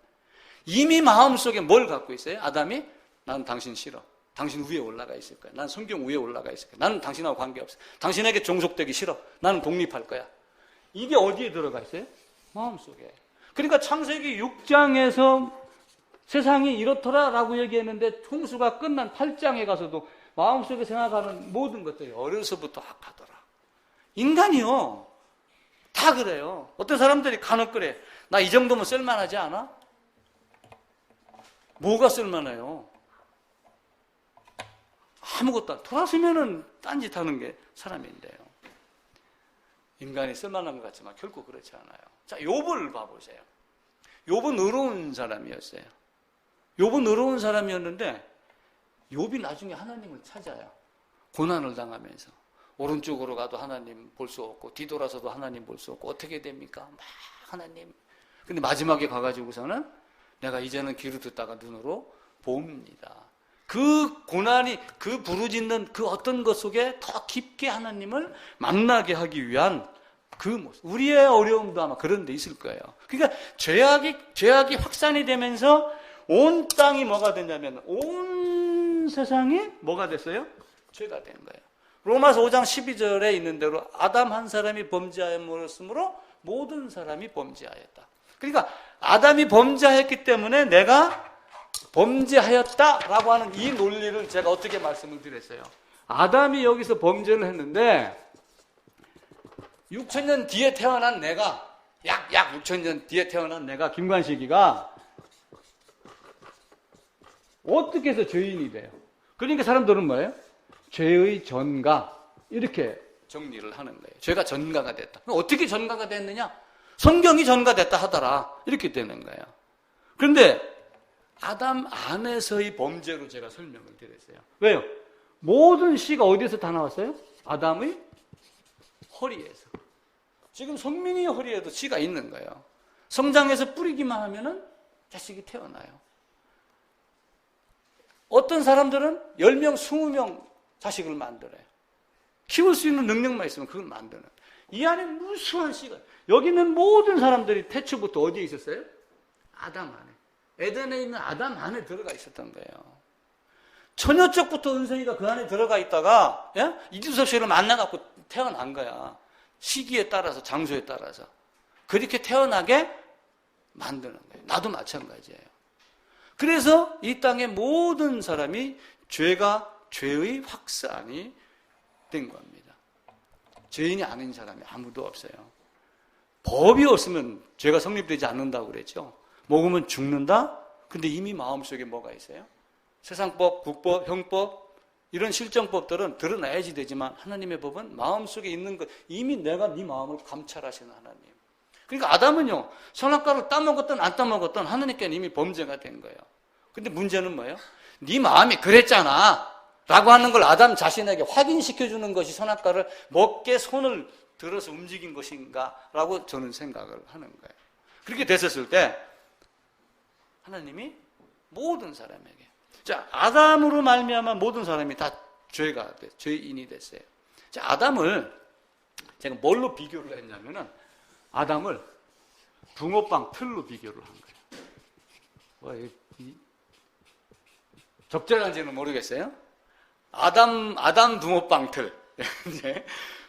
이미 마음속에 뭘 갖고 있어요? 아담이? 나는 당신 싫어. 당신 위에 올라가 있을 거야. 난 성경 위에 올라가 있을 거야. 나는 당신하고 관계없어. 당신에게 종속되기 싫어. 나는 독립할 거야. 이게 어디에 들어가 있어요? 마음속에. 그러니까 창세기 6장에서 세상이 이렇더라라고 얘기했는데 홍수가 끝난 8장에 가서도 마음속에 생각하는 모든 것들이 어려서부터 악하더라. 인간이요. 다 그래요. 어떤 사람들이 간혹 그래. 나 이 정도면 쓸만하지 않아? 뭐가 쓸만해요? 아무것도 안. 돌아서면은 딴짓 하는 게 사람인데요. 인간이 쓸만한 것 같지만 결코 그렇지 않아요. 자, 욥을 봐보세요. 욥은 의로운 사람이었어요. 욥은 의로운 사람이었는데 욥이 나중에 하나님을 찾아요. 고난을 당하면서. 오른쪽으로 가도 하나님 볼 수 없고 뒤돌아서도 하나님 볼 수 없고 어떻게 됩니까? 막 하나님. 근데 마지막에 가가지고서는 내가 이제는 귀로 듣다가 눈으로 봅니다. 그 고난이, 그 부르짖는 그 어떤 것 속에 더 깊게 하나님을 만나게 하기 위한 그 모습. 우리의 어려움도 아마 그런 데 있을 거예요. 그러니까 죄악이 확산이 되면서 온 땅이 뭐가 됐냐면 온 세상이 뭐가 됐어요? 죄가 된 거예요. 로마서 5장 12절에 있는 대로 아담 한 사람이 범죄하였으므로 모든 사람이 범죄하였다. 그러니까 아담이 범죄하였기 때문에 내가 범죄하였다라고 하는 이 논리를 제가 어떻게 말씀을 드렸어요? 아담이 여기서 범죄를 했는데 6,000년 뒤에 태어난 내가, 약 6,000년 뒤에 태어난 내가, 김관식이가 어떻게 해서 죄인이 돼요? 그러니까 사람들은 뭐예요? 죄의 전가, 이렇게 정리를 하는 거예요. 죄가 전가가 됐다. 어떻게 전가가 됐느냐? 성경이 전가됐다 하더라. 이렇게 되는 거예요. 그런데 아담 안에서의 범죄로 제가 설명을 드렸어요. 왜요? 모든 씨가 어디에서 다 나왔어요? 아담의 허리에서. 지금 성민이 허리에도 씨가 있는 거예요. 성장해서 뿌리기만 하면은 자식이 태어나요. 어떤 사람들은 10명, 20명 자식을 만들어요. 키울 수 있는 능력만 있으면 그걸 만드는. 이 안에 무수한 씨가, 여기 있는 모든 사람들이 태초부터 어디에 있었어요? 아담 안에. 에덴에 있는 아담 안에 들어가 있었던 거예요. 처녀적부터 은성이가 그 안에 들어가 있다가, 예? 이두섭 씨를 만나갖고 태어난 거야. 시기에 따라서, 장소에 따라서. 그렇게 태어나게 만드는 거예요. 나도 마찬가지예요. 그래서 이 땅의 모든 사람이 죄의 확산이 된 겁니다. 죄인이 아닌 사람이 아무도 없어요. 법이 없으면 죄가 성립되지 않는다고 그랬죠. 먹으면 죽는다? 근데 이미 마음속에 뭐가 있어요? 세상법, 국법, 형법, 이런 실정법들은 드러나야지 되지만 하나님의 법은 마음속에 있는 것, 이미 내가 네 마음을 감찰하시는 하나님. 그러니까 아담은요, 선악과를 따먹었든 안 따먹었든 하나님께는 이미 범죄가 된 거예요. 근데 문제는 뭐예요? 네 마음이 그랬잖아 라고 하는 걸 아담 자신에게 확인시켜주는 것이 선악과를 먹게 손을 들어서 움직인 것인가 라고 저는 생각을 하는 거예요. 그렇게 됐었을 때 하나님이 모든 사람에게, 자, 아담으로 말미암아 모든 사람이 다 죄인이 됐어요. 자, 아담을 제가 뭘로 비교를 했냐면은 아담을 붕어빵 틀로 비교를 한 거예요. 적절한지는 모르겠어요. 아담 붕어빵 틀.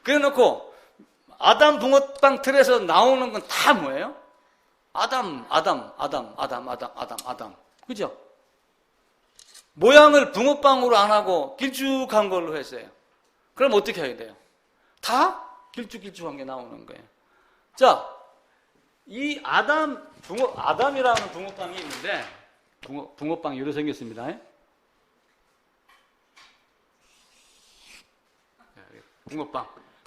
그래 놓고 아담 붕어빵 틀에서 나오는 건 다 뭐예요? 아담. 그죠? 모양을 붕어빵으로 안 하고 길쭉한 걸로 했어요. 그럼 어떻게 해야 돼요? 다 길쭉한 게 나오는 거예요. 자, 이 아담이라는 붕어빵이 있는데, 붕어빵이 이렇게 생겼습니다.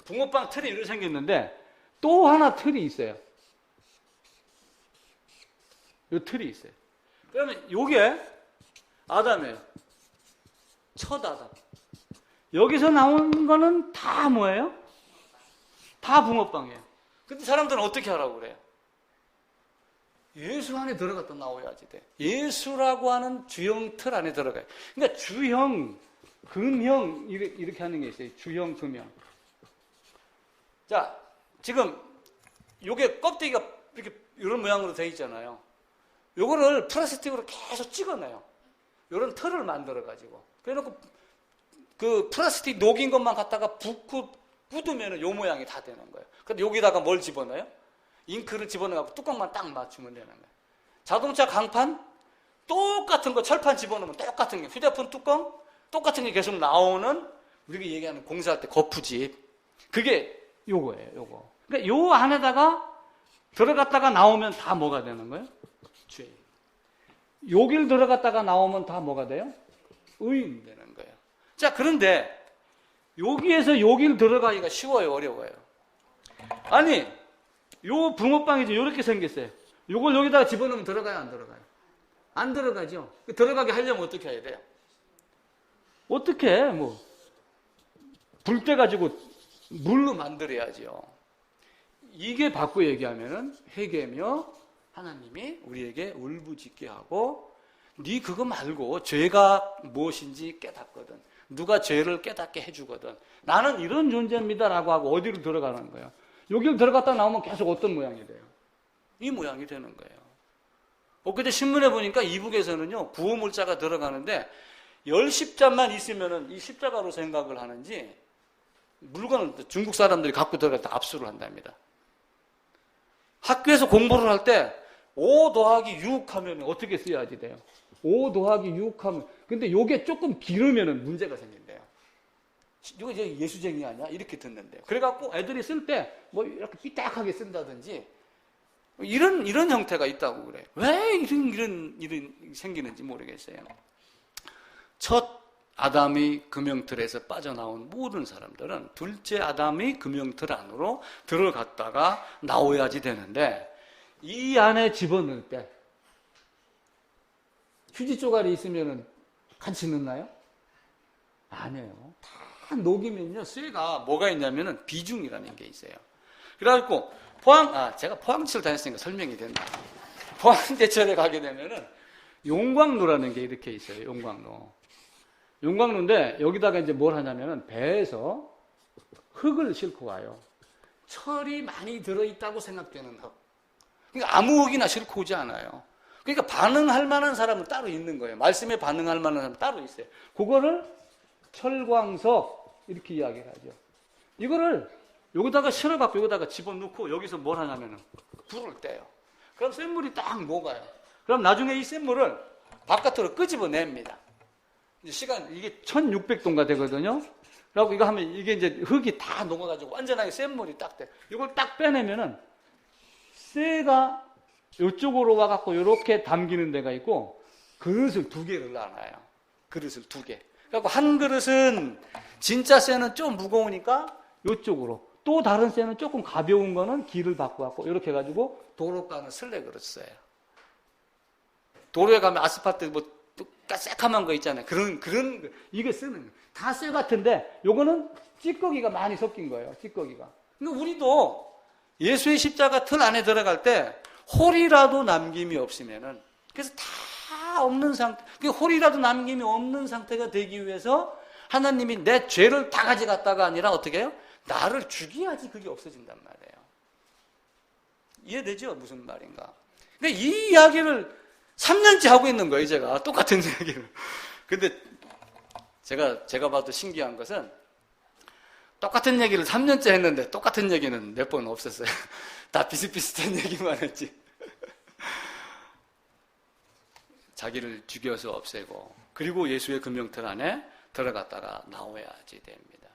붕어빵 틀이 이렇게 생겼는데, 또 하나 틀이 있어요. 이 틀이 있어요. 그러면 요게 아담이에요. 첫 아담. 여기서 나온 거는 다 뭐예요? 다 붕어빵이에요. 근데 사람들은 어떻게 하라고 그래요? 예수 안에 들어갔다 나와야지 돼. 예수라고 하는 주형 틀 안에 들어가요. 그러니까 주형, 금형 이렇게 하는 게 있어요. 주형, 금형. 자, 지금 요게 껍데기가 이렇게 이런 모양으로 되어 있잖아요. 요거를 플라스틱으로 계속 찍어내요. 요런 틀을 만들어가지고. 그래놓고 그 플라스틱 녹인 것만 갖다가 붓고 굳으면 요 모양이 다 되는 거예요. 근데 여기다가 뭘 집어넣어요? 잉크를 집어넣어서 뚜껑만 딱 맞추면 되는 거예요. 자동차 강판? 똑같은 거 철판 집어넣으면 똑같은 게, 휴대폰 뚜껑? 똑같은 게 계속 나오는, 우리가 얘기하는 공사할 때 거푸집. 그게 요거예요, 요거. 그러니까 요 안에다가 들어갔다가 나오면 다 뭐가 되는 거예요? 죄. 여길 들어갔다가 나오면 다 뭐가 돼요? 의인 되는 거예요. 자, 그런데 여기에서 여길 들어가기가 쉬워요, 어려워요? 아니, 요 붕어빵이 이렇게 생겼어요. 요걸 여기다가 집어넣으면 들어가요, 안 들어가요? 안 들어가죠. 들어가게 하려면 어떻게 해야 돼요? 어떻게 해? 뭐 불 때 가지고 물로 만들어야죠. 이게 바꿔 얘기하면은 회개며 하나님이 우리에게 울부짖게 하고, 네 그거 말고 죄가 무엇인지 깨닫거든. 누가 죄를 깨닫게 해주거든. 나는 이런 존재입니다라고 하고 어디로 들어가는 거예요? 여기를 들어갔다 나오면 계속 어떤 모양이 돼요? 이 모양이 되는 거예요. 엊그제 신문에 보니까 이북에서는요, 구호물자가 들어가는데 10십자만 있으면은 이 십자가로 생각을 하는지 물건을 중국 사람들이 갖고 들어갔다 압수를 한답니다. 학교에서 공부를 할 때 5 더하기 6 하면 어떻게 써야지 돼요? 5 더하기 6 하면, 근데 요게 조금 길으면 문제가 생긴대요. 이거 이제 예수쟁이 아니야? 이렇게 듣는데요. 그래갖고 애들이 쓸 때 뭐 이렇게 삐딱하게 쓴다든지 이런 형태가 있다고 그래요. 왜 이런 생기는지 모르겠어요. 첫 아담이 금형틀에서 빠져나온 모든 사람들은 둘째 아담이 금형틀 안으로 들어갔다가 나와야지 되는데, 이 안에 집어넣을 때 휴지 쪼가리 있으면 같이 넣나요? 아니에요. 다 녹이면요, 쇠가 뭐가 있냐면은 비중이라는 게 있어요. 그래갖고 제가 포항시를 다녔으니까 설명이 된다. 포항제철에 가게 되면은 용광로라는 게 이렇게 있어요. 용광로인데 여기다가 이제 뭘 하냐면은 배에서 흙을 싣고 와요. 철이 많이 들어있다고 생각되는 흙. 그러니까 아무 흙이나 싫고 오지 않아요. 그러니까 반응할 만한 사람은 따로 있는 거예요. 말씀에 반응할 만한 사람은 따로 있어요. 그거를 철광석 이렇게 이야기를 하죠. 이거를 여기다가 실어갖고 여기다가 집어넣고 여기서 뭘 하냐면은 불을 떼요. 그럼 샘물이 딱 녹아요. 그럼 나중에 이 샘물을 바깥으로 끄집어냅니다. 이제 시간 이게 1600도인가 되거든요. 그리고 이거 하면 이게 이제 흙이 다 녹아가지고 완전하게 샘물이 딱 돼. 이걸 딱 빼내면은 쇠가 이쪽으로 와갖고 이렇게 담기는 데가 있고 그릇을 2개를 놔놔요. 그릇을 2개. 그래갖고 한 그릇은 진짜 쇠는 좀 무거우니까 이쪽으로, 또 다른 쇠는 조금 가벼운 거는 길을 바꿔갖고 이렇게 해가지고 도로 가는 슬레 그릇 써요. 도로에 가면 아스팔트 뭐 새카만 거 있잖아요. 그런 이게 쓰는 거예요. 다 쇠 같은데 요거는 찌꺼기가 많이 섞인 거예요. 찌꺼기가. 그러니까 우리도 예수의 십자가 틀 안에 들어갈 때 홀이라도 남김이 없으면은, 그래서 다 없는 상태, 그 홀이라도 남김이 없는 상태가 되기 위해서 하나님이 내 죄를 다 가져갔다가 아니라 어떻게 해요? 나를 죽여야지 그게 없어진단 말이에요. 이해되죠? 무슨 말인가? 그러니까 이 이야기를 3년째 하고 있는 거예요, 제가. 똑같은 이야기를. 근데 제가 봐도 신기한 것은 똑같은 얘기를 3년째 했는데 똑같은 얘기는 몇 번 없었어요. 다 비슷비슷한 얘기만 했지. 자기를 죽여서 없애고, 그리고 예수의 금명틀 안에 들어갔다가 나와야지 됩니다.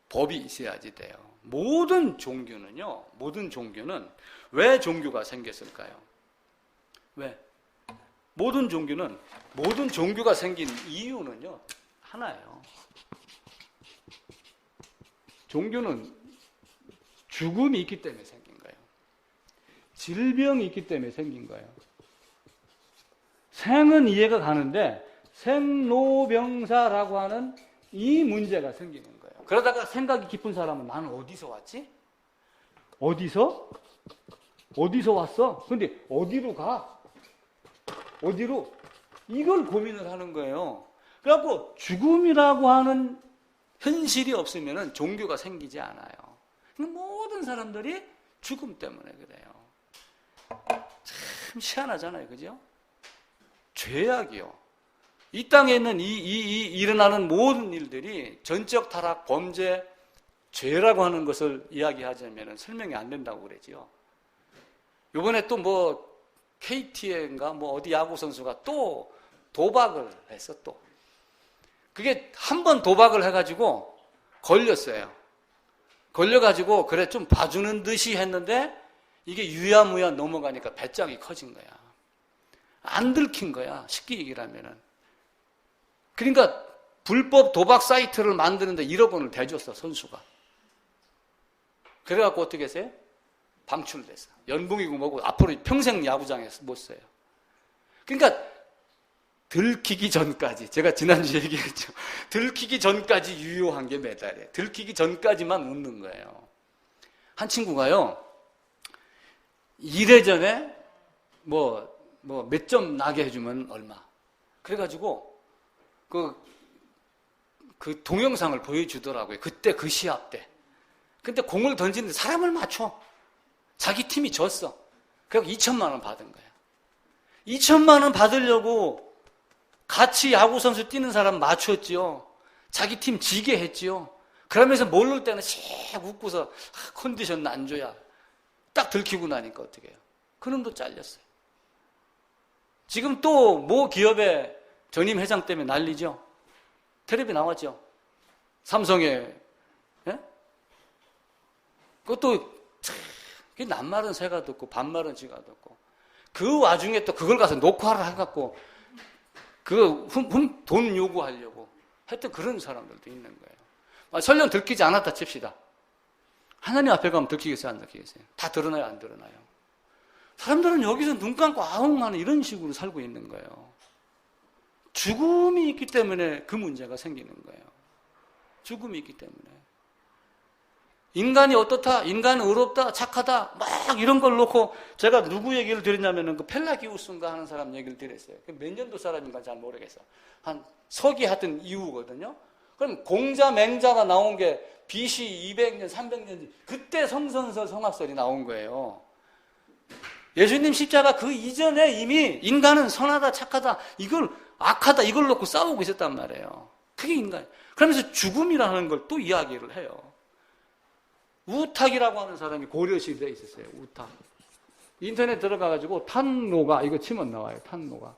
법이 있어야지 돼요. 모든 종교는 왜 종교가 생겼을까요? 왜? 모든 종교가 생긴 이유는요, 하나예요. 종교는 죽음이 있기 때문에 생긴 거예요. 질병이 있기 때문에 생긴 거예요. 생은 이해가 가는데 생로병사라고 하는 이 문제가 생기는 거예요. 그러다가 생각이 깊은 사람은 나는 어디서 왔지? 어디서 왔어? 근데 어디로 가? 어디로? 이걸 고민을 하는 거예요. 그래갖고 죽음이라고 하는 현실이 없으면 종교가 생기지 않아요. 모든 사람들이 죽음 때문에 그래요. 참 희한하잖아요. 그죠? 죄악이요. 이 땅에 있는 일어나는 모든 일들이 전적 타락, 범죄, 죄라고 하는 것을 이야기하자면 설명이 안 된다고 그러지요. 이번에 또 뭐 KT인가 뭐 어디 야구 선수가 또 도박을 했어 또. 그게 한 번 도박을 해가지고 걸렸어요. 걸려가지고 그래 좀 봐주는 듯이 했는데 이게 유야무야 넘어가니까 배짱이 커진 거야. 안 들킨 거야. 쉽게 얘기를 하면은. 그러니까 불법 도박 사이트를 만드는데 1억 원을 대줬어, 선수가. 그래갖고 어떻게 했어요? 방출됐어. 연봉이고 뭐고 앞으로 평생 야구장에서 못 써요. 그러니까 들키기 전까지, 제가 지난주에 얘기했죠. 들키기 전까지 유효한 게 메달이에요. 들키기 전까지만 웃는 거예요. 한 친구가요, 1회전에 몇 점 나게 해주면 얼마. 그래가지고, 그 동영상을 보여주더라고요. 그때 그 시합 때. 근데 공을 던지는데 사람을 맞춰. 자기 팀이 졌어. 그래서 2천만 원 받은 거야. 2천만 원 받으려고 같이 야구선수 뛰는 사람 맞췄지요. 자기 팀 지게 했지요. 그러면서 모를 때는 씩 웃고서 컨디션 안 줘야. 딱 들키고 나니까 어떻게 해요? 그놈도 잘렸어요. 지금 또 모 기업의 전임 회장 때문에 난리죠. 텔레비 나왔죠. 삼성에. 예? 그것도 낱말은 새가 듣고 반말은 쥐가 듣고 그 와중에 또 그걸 가서 녹화를 해갖고 돈 요구하려고 했던 그런 사람들도 있는 거예요. 설령 들키지 않았다 칩시다. 하나님 앞에 가면 들키겠어요, 안 들키겠어요? 다 드러나요, 안 드러나요? 사람들은 여기서 눈 감고 아웅하는 이런 식으로 살고 있는 거예요. 죽음이 있기 때문에 그 문제가 생기는 거예요. 죽음이 있기 때문에. 인간이 어떻다, 인간은 의롭다, 착하다, 막 이런 걸 놓고 제가 누구 얘기를 드렸냐면은 그 펠라기우스인가 하는 사람 얘기를 드렸어요. 몇 년도 사람인가 잘 모르겠어. 한 서기 하던 이후거든요. 그럼 공자, 맹자가 나온 게 BC 200년, 300년 그때 성선설, 성악설이 나온 거예요. 예수님 십자가 그 이전에 이미 인간은 선하다, 착하다, 이걸 악하다, 이걸 놓고 싸우고 있었단 말이에요. 그게 인간. 그러면서 죽음이라는 걸 또 이야기를 해요. 우탁이라고 하는 사람이 고려시대에 있었어요. 우탁. 인터넷 들어가가지고 탄노가 이거 치면 나와요. 탄노가.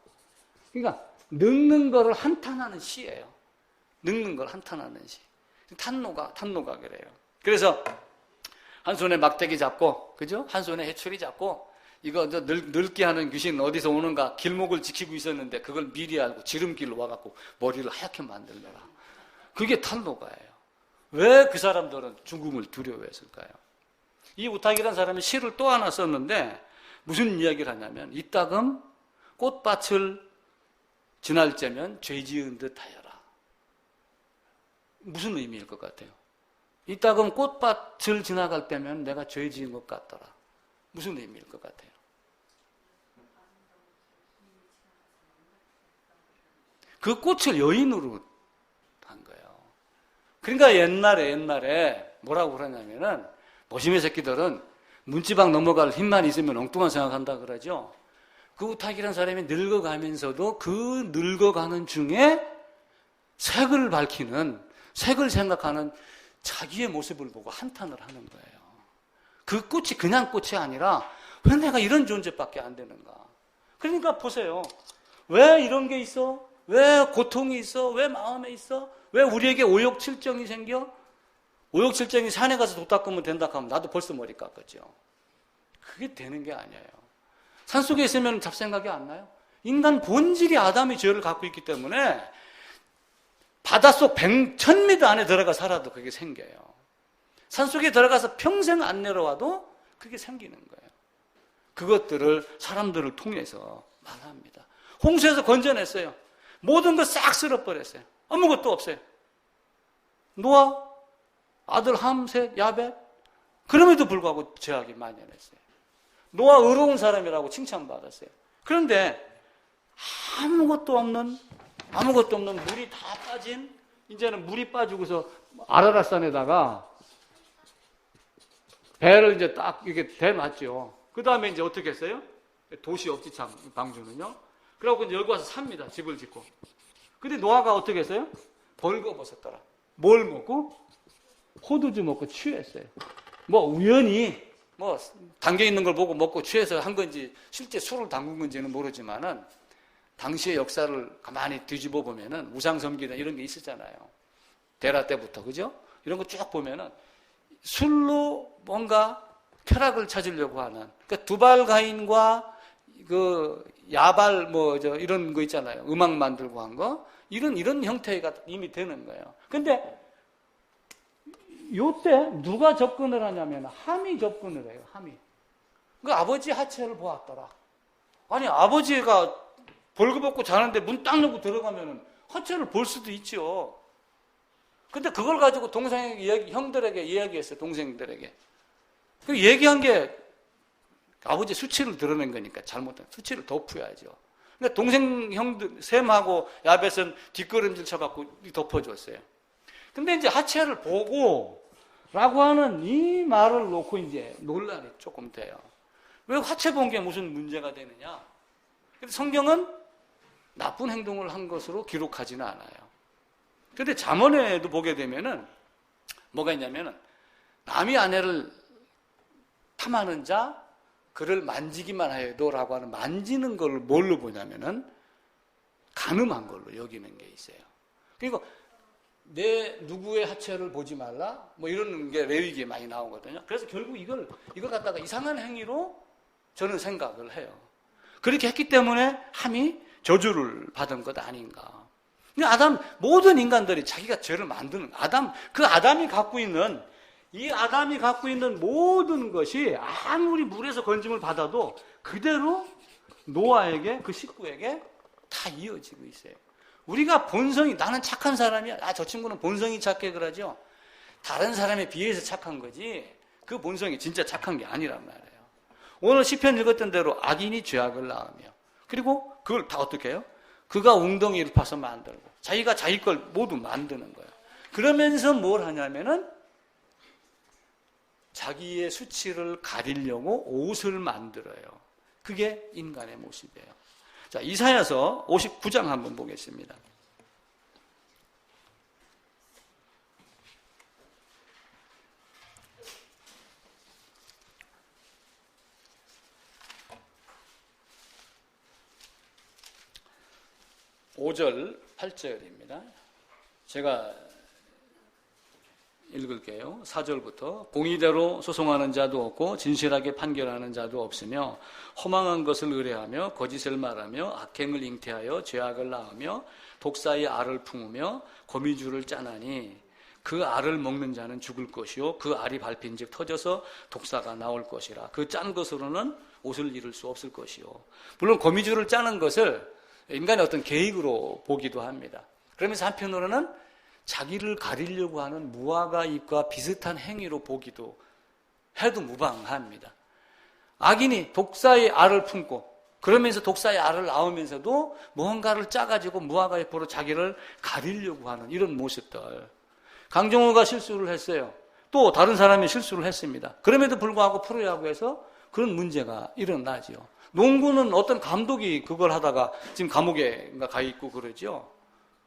그러니까 늙는 거를 한탄하는 시예요. 늙는 걸 한탄하는 시. 탄노가 그래요. 그래서 한 손에 막대기 잡고, 그죠? 한 손에 해초리 잡고, 이거 늙게 하는 귀신 어디서 오는가 길목을 지키고 있었는데 그걸 미리 알고 지름길로 와갖고 머리를 하얗게 만들더라. 그게 탄노가예요. 왜 그 사람들은 죽음을 두려워했을까요? 이 우탁이라는 사람이 시를 또 하나 썼는데 무슨 이야기를 하냐면 이따금 꽃밭을 지날 때면 죄 지은 듯 하여라. 무슨 의미일 것 같아요? 이따금 꽃밭을 지나갈 때면 내가 죄 지은 것 같더라. 무슨 의미일 것 같아요? 그 꽃을 여인으로 한 거예요. 그러니까 옛날에 뭐라고 그러냐면은 모심의 새끼들은 문지방 넘어갈 힘만 있으면 엉뚱한 생각한다 그러죠. 그 우탁이라는 사람이 늙어가면서도 그 늙어가는 중에 색을 밝히는, 색을 생각하는 자기의 모습을 보고 한탄을 하는 거예요. 그 꽃이 그냥 꽃이 아니라 왜 내가 이런 존재밖에 안 되는가. 그러니까 보세요. 왜 이런 게 있어? 왜 고통이 있어? 왜 마음에 있어? 왜 우리에게 오욕칠정이 생겨? 오욕칠정이 산에 가서 도 닦으면 된다 하면 나도 벌써 머리 깎았죠. 그게 되는 게 아니에요. 산속에 있으면 잡생각이 안 나요? 인간 본질이 아담의 죄를 갖고 있기 때문에 바닷속 1000m 안에 들어가 살아도 그게 생겨요. 산속에 들어가서 평생 안 내려와도 그게 생기는 거예요. 그것들을 사람들을 통해서 말합니다. 홍수에서 건져냈어요. 모든 거 싹 쓸어버렸어요. 아무것도 없어요. 노아, 아들 함, 셋, 야벳. 그럼에도 불구하고 죄악이 만연했어요. 노아 의로운 사람이라고 칭찬받았어요. 그런데 아무것도 없는 물이 다 빠진, 이제는 물이 빠지고서 아라랏산에다가 배를 이제 딱 이렇게 대놨죠. 그 다음에 이제 어떻게 했어요? 도시 억지창 방주는요. 그래갖고 이제 여기 와서 삽니다. 집을 짓고. 근데 노아가 어떻게 했어요? 벌거벗었더라. 뭘 먹고? 포도주 먹고 취했어요. 뭐 우연히 뭐 담겨 있는 걸 보고 먹고 취해서 한 건지 실제 술을 담근 건지는 모르지만은 당시의 역사를 가만히 뒤집어 보면은 우상섬기나 이런 게 있었잖아요. 데라 때부터, 그죠? 이런 거 쭉 보면은 술로 뭔가 쾌락을 찾으려고 하는, 그러니까 두발가인과 그 야발 이런 거 있잖아요. 음악 만들고 한 거. 이런 형태가 이미 되는 거예요. 근데 요때 누가 접근을 하냐면 함이 접근을 해요. 함이. 그 아버지 하체를 보았더라. 아니 아버지가 벌거벗고 자는데 문 딱 열고 들어가면 하체를 볼 수도 있죠. 근데 그걸 가지고 형들에게 이야기했어요. 동생들에게. 그 얘기한 게 아버지 수치를 드러낸 거니까 잘못한 수치를 덮어야죠. 그러니까 동생 형들 셈하고 야벳은 뒷걸음질 쳐갖고 덮어줬어요. 근데 이제 하체를 보고 라고 하는 이 말을 놓고 이제 논란이 조금 돼요. 왜 하체 본 게 무슨 문제가 되느냐? 근데 성경은 나쁜 행동을 한 것으로 기록하지는 않아요. 그런데 잠언에도 보게 되면은 뭐가 있냐면은 남의 아내를 탐하는 자 그를 만지기만 하여도라고 하는 만지는 걸 뭘로 보냐면은 간음한 걸로 여기는 게 있어요. 그리고 내 누구의 하체를 보지 말라 뭐 이런 게 레위기에 많이 나오거든요. 그래서 결국 이걸 갖다가 이상한 행위로 저는 생각을 해요. 그렇게 했기 때문에 함이 저주를 받은 것 아닌가. 모든 인간들이 자기가 죄를 만드는 아담이 갖고 있는 모든 것이 아무리 물에서 건짐을 받아도 그대로 노아에게 그 식구에게 다 이어지고 있어요. 우리가 본성이 나는 착한 사람이야. 저 친구는 본성이 착해 그러죠. 다른 사람에 비해서 착한 거지 그 본성이 진짜 착한 게 아니란 말이에요. 오늘 시편 읽었던 대로 악인이 죄악을 낳으며 그리고 그걸 다 어떻게 해요? 그가 웅덩이를 파서 만들고 자기가 자기 걸 모두 만드는 거예요. 그러면서 뭘 하냐면은 자기의 수치를 가리려고 옷을 만들어요. 그게 인간의 모습이에요. 자, 이사야서 59장 한번 보겠습니다. (5절) (8절입니다) 제가 읽을게요. 4절부터 공의대로 소송하는 자도 없고 진실하게 판결하는 자도 없으며 허망한 것을 의뢰하며 거짓을 말하며 악행을 잉태하여 죄악을 낳으며 독사의 알을 품으며 거미줄을 짜나니 그 알을 먹는 자는 죽을 것이요 그 알이 밟힌즉 터져서 독사가 나올 것이라. 그 짠 것으로는 옷을 잃을 수 없을 것이요. 물론 거미줄을 짜는 것을 인간의 어떤 계획으로 보기도 합니다. 그러면서 한편으로는 자기를 가리려고 하는 무화과잎과 비슷한 행위로 보기도 해도 무방합니다. 악인이 독사의 알을 품고 그러면서 독사의 알을 낳으면서도 무언가를 짜가지고 무화과잎으로 자기를 가리려고 하는 이런 모습들. 강정호가 실수를 했어요. 또 다른 사람이 실수를 했습니다. 그럼에도 불구하고 프로야구에서 그런 문제가 일어나죠. 농구는 어떤 감독이 그걸 하다가 지금 감옥에 가 있고 그러죠.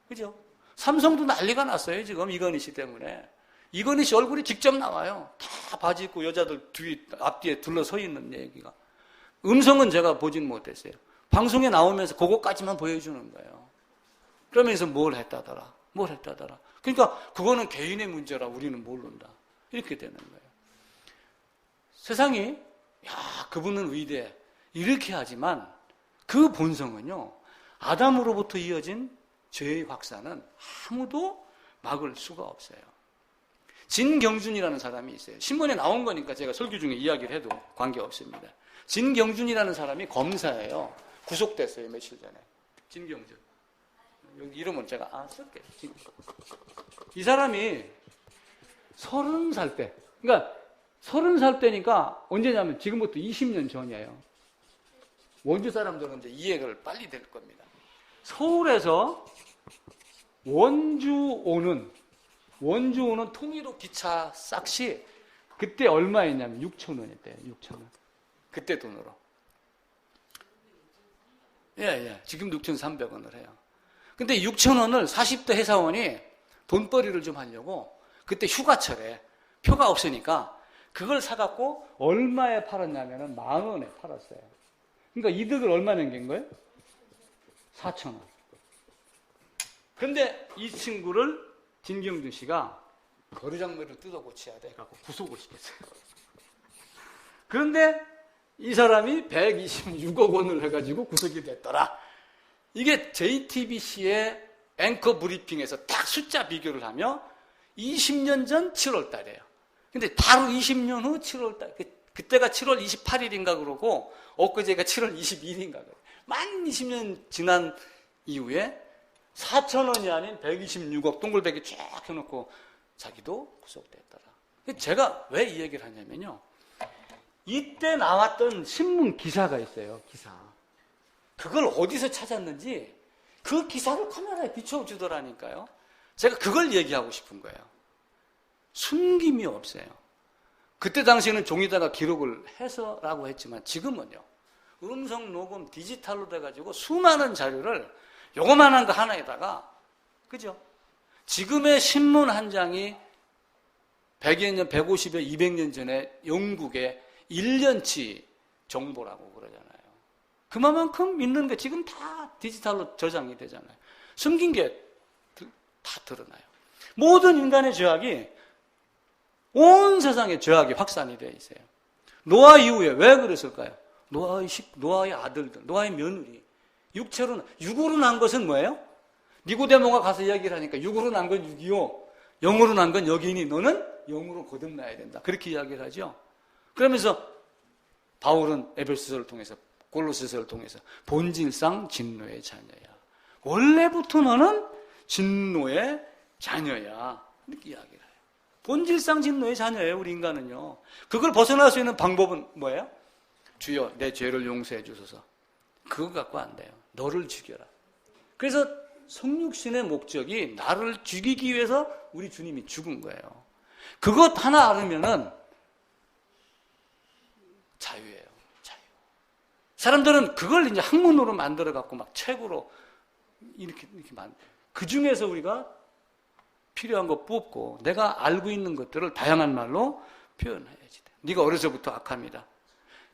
그죠? 삼성도 난리가 났어요, 지금 이건희 씨 때문에. 이건희 씨 얼굴이 직접 나와요. 다 바지 입고 여자들 앞뒤에 둘러서 있는 얘기가. 음성은 제가 보진 못했어요. 방송에 나오면서 그거까지만 보여주는 거예요. 그러면서 뭘 했다더라. 그러니까 그거는 개인의 문제라 우리는 모른다. 이렇게 되는 거예요. 세상이, 야, 그분은 위대해. 이렇게 하지만 그 본성은요, 아담으로부터 이어진 죄의 확산은 아무도 막을 수가 없어요. 진경준이라는 사람이 있어요. 신문에 나온 거니까 제가 설교 중에 이야기를 해도 관계없습니다. 진경준이라는 사람이 검사예요. 구속됐어요, 며칠 전에. 진경준. 여기 이름은 제가 쓸게요. 이 사람이 30살 때, 그러니까 30살 때니까 언제냐면 지금부터 20년 전이에요. 원주 사람들은 이제 이해가 빨리 될 겁니다. 서울에서 원주 오는 통일호 기차 싹시 그때 얼마였냐면 6,000원이었대요. 6,000원. 그때 돈으로. 예. 지금 6,300원을 해요. 근데 6,000원을 40대 회사원이 돈벌이를 좀 하려고 그때 휴가철에 표가 없으니까 그걸 사갖고 얼마에 팔았냐면 10,000원에 팔았어요. 그러니까 이득을 얼마 남긴 거예요? 4,000원. 근데 이 친구를 진경준 씨가 거르장머리로 뜯어 고쳐야 돼 갖고 구속을 시켰어요. 그런데 이 사람이 126억 원을 해가지고 구속이 됐더라. 이게 JTBC의 앵커 브리핑에서 딱 숫자 비교를 하며 20년 전 7월 달이에요. 근데 바로 20년 후 7월 달, 그때가 7월 28일인가 그러고 엊그제가 7월 22일인가 그래요. 만 20년 지난 이후에 4,000원이 아닌 126억 동글베개 쫙 해놓고 자기도 구속됐더라. 제가 왜 이 얘기를 하냐면요. 이때 나왔던 신문 기사가 있어요. 기사. 그걸 어디서 찾았는지 그 기사를 카메라에 비춰주더라니까요. 제가 그걸 얘기하고 싶은 거예요. 숨김이 없어요. 그때 당시에는 종이다가 기록을 해서라고 했지만 지금은요. 음성 녹음 디지털로 돼가지고 수많은 자료를 요거만한 거 하나에다가, 그죠? 지금의 신문 한 장이 100여 년, 150여, 200년 전에 영국의 1년치 정보라고 그러잖아요. 그만큼 있는 게 지금 다 디지털로 저장이 되잖아요. 숨긴 게 다 드러나요. 모든 인간의 죄악이 온 세상에 죄악이 확산이 되어 있어요. 노아 이후에 왜 그랬을까요? 노아의 아들들, 노아의 며느리, 육으로 난 것은 뭐예요? 니고데모가 가서 이야기를 하니까 육으로 난 건 육이요, 영으로 난 건 여기니 너는 영으로 거듭나야 된다. 그렇게 이야기를 하죠. 그러면서 바울은 에베소서를 통해서, 골로새서를 통해서 본질상 진노의 자녀야. 원래부터 너는 진노의 자녀야. 이렇게 이야기를 해요. 본질상 진노의 자녀예요, 우리 인간은요. 그걸 벗어날 수 있는 방법은 뭐예요? 주여 내 죄를 용서해 주소서. 그거 갖고 안 돼요. 너를 죽여라. 그래서 성육신의 목적이 나를 죽이기 위해서 우리 주님이 죽은 거예요. 그것 하나 알으면은 자유예요. 자유. 사람들은 그걸 이제 학문으로 만들어 갖고 막 책으로 이렇게 그 중에서 우리가 필요한 거 뽑고 내가 알고 있는 것들을 다양한 말로 표현해야지 돼. 네가 어려서부터 악합니다.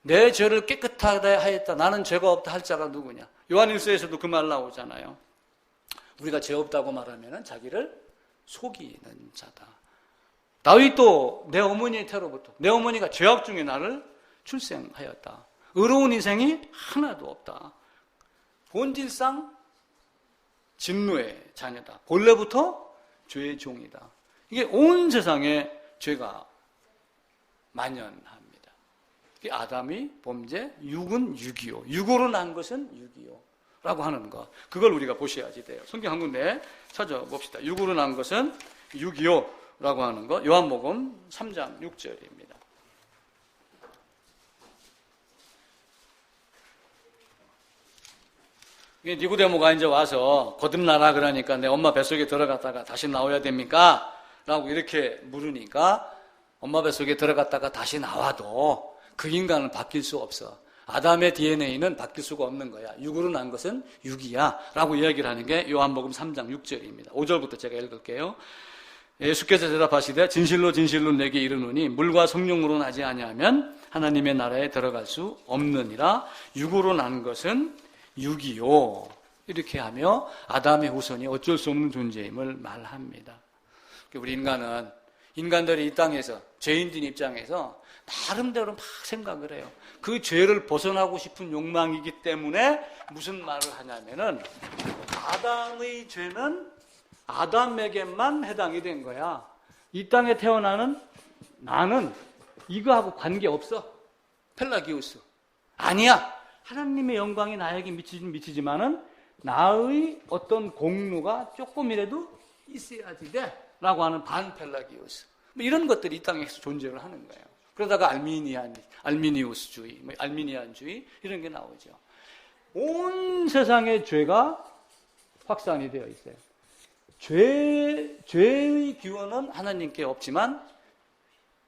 내 죄를 깨끗하다 하였다. 나는 죄가 없다 할 자가 누구냐? 요한일서에서도 그 말 나오잖아요. 우리가 죄 없다고 말하면 자기를 속이는 자다. 다윗도 내 어머니의 태로부터 내 어머니가 죄악 중에 나를 출생하였다. 의로운 인생이 하나도 없다. 본질상 진노의 자녀다. 본래부터 죄의 종이다. 이게 온 세상에 죄가 만연합니다. 아담이 범죄, 육은 육이요. 육으로 난 것은 육이요라고 하는 것. 그걸 우리가 보셔야지 돼요. 성경 한 군데 찾아봅시다. 육으로 난 것은 육이요라고 하는 것. 요한복음 3장 6절입니다. 니고데모가 이제 와서 거듭나라 그러니까 내 엄마 뱃속에 들어갔다가 다시 나와야 됩니까? 라고 이렇게 물으니까 엄마 뱃속에 들어갔다가 다시 나와도 그 인간은 바뀔 수 없어. 아담의 DNA는 바뀔 수가 없는 거야. 육으로 난 것은 육이야 라고 이야기를 하는 게 요한복음 3장 6절입니다. 5절부터 제가 읽을게요. 예수께서 대답하시되 진실로 진실로 내게 이르노니 물과 성령으로 나지 아니하면 하나님의 나라에 들어갈 수 없느니라. 육으로 난 것은 육이요. 이렇게 하며 아담의 후손이 어쩔 수 없는 존재임을 말합니다. 우리 인간들이 이 땅에서 죄인들 입장에서 나름대로 막 생각을 해요. 그 죄를 벗어나고 싶은 욕망이기 때문에 무슨 말을 하냐면은 아담의 죄는 아담에게만 해당이 된 거야. 이 땅에 태어나는 나는 이거하고 관계없어. 펠라기우스. 아니야. 하나님의 영광이 나에게 미치지만은 나의 어떤 공로가 조금이라도 있어야지 돼. 라고 하는 반펠라기우스. 뭐 이런 것들이 이 땅에서 존재를 하는 거예요. 그러다가 알미니우스주의, 알미니안주의 이런 게 나오죠. 온 세상의 죄가 확산이 되어 있어요. 죄의 기원은 하나님께 없지만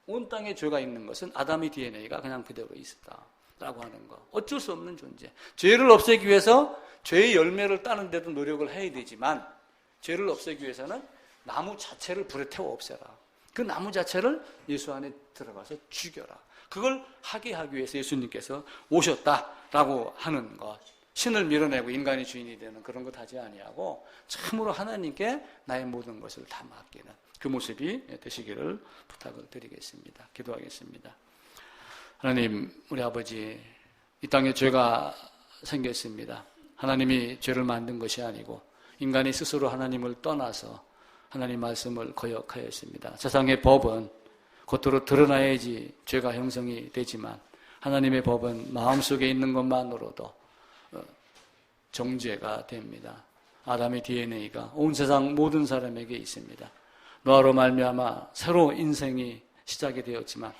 온 땅에 죄가 있는 것은 아담의 DNA가 그냥 그대로 있었다라고 하는 거. 어쩔 수 없는 존재. 죄를 없애기 위해서 죄의 열매를 따는 데도 노력을 해야 되지만 죄를 없애기 위해서는 나무 자체를 불에 태워 없애라. 그 나무 자체를 예수 안에 들어가서 죽여라. 그걸 하게 하기 위해서 예수님께서 오셨다라고 하는 것. 신을 밀어내고 인간이 주인이 되는 그런 것 하지 아니하고 참으로 하나님께 나의 모든 것을 다 맡기는 그 모습이 되시기를 부탁을 드리겠습니다. 기도하겠습니다. 하나님, 우리 아버지, 이 땅에 죄가 생겼습니다. 하나님이 죄를 만든 것이 아니고 인간이 스스로 하나님을 떠나서 하나님 말씀을 거역하였습니다. 세상의 법은 겉으로 드러나야지 죄가 형성이 되지만 하나님의 법은 마음속에 있는 것만으로도 정죄가 됩니다. 아담의 DNA가 온 세상 모든 사람에게 있습니다. 노아로 말미암아 새로 인생이 시작이 되었지만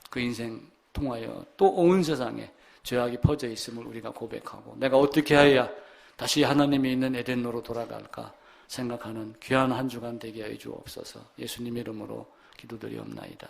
그 인생 통하여 또 온 세상에 죄악이 퍼져 있음을 우리가 고백하고 내가 어떻게 해야 다시 하나님이 있는 에덴으로 돌아갈까 생각하는 귀한 한 주간 되게 하여 주옵소서. 예수님 이름으로 기도드리옵나이다.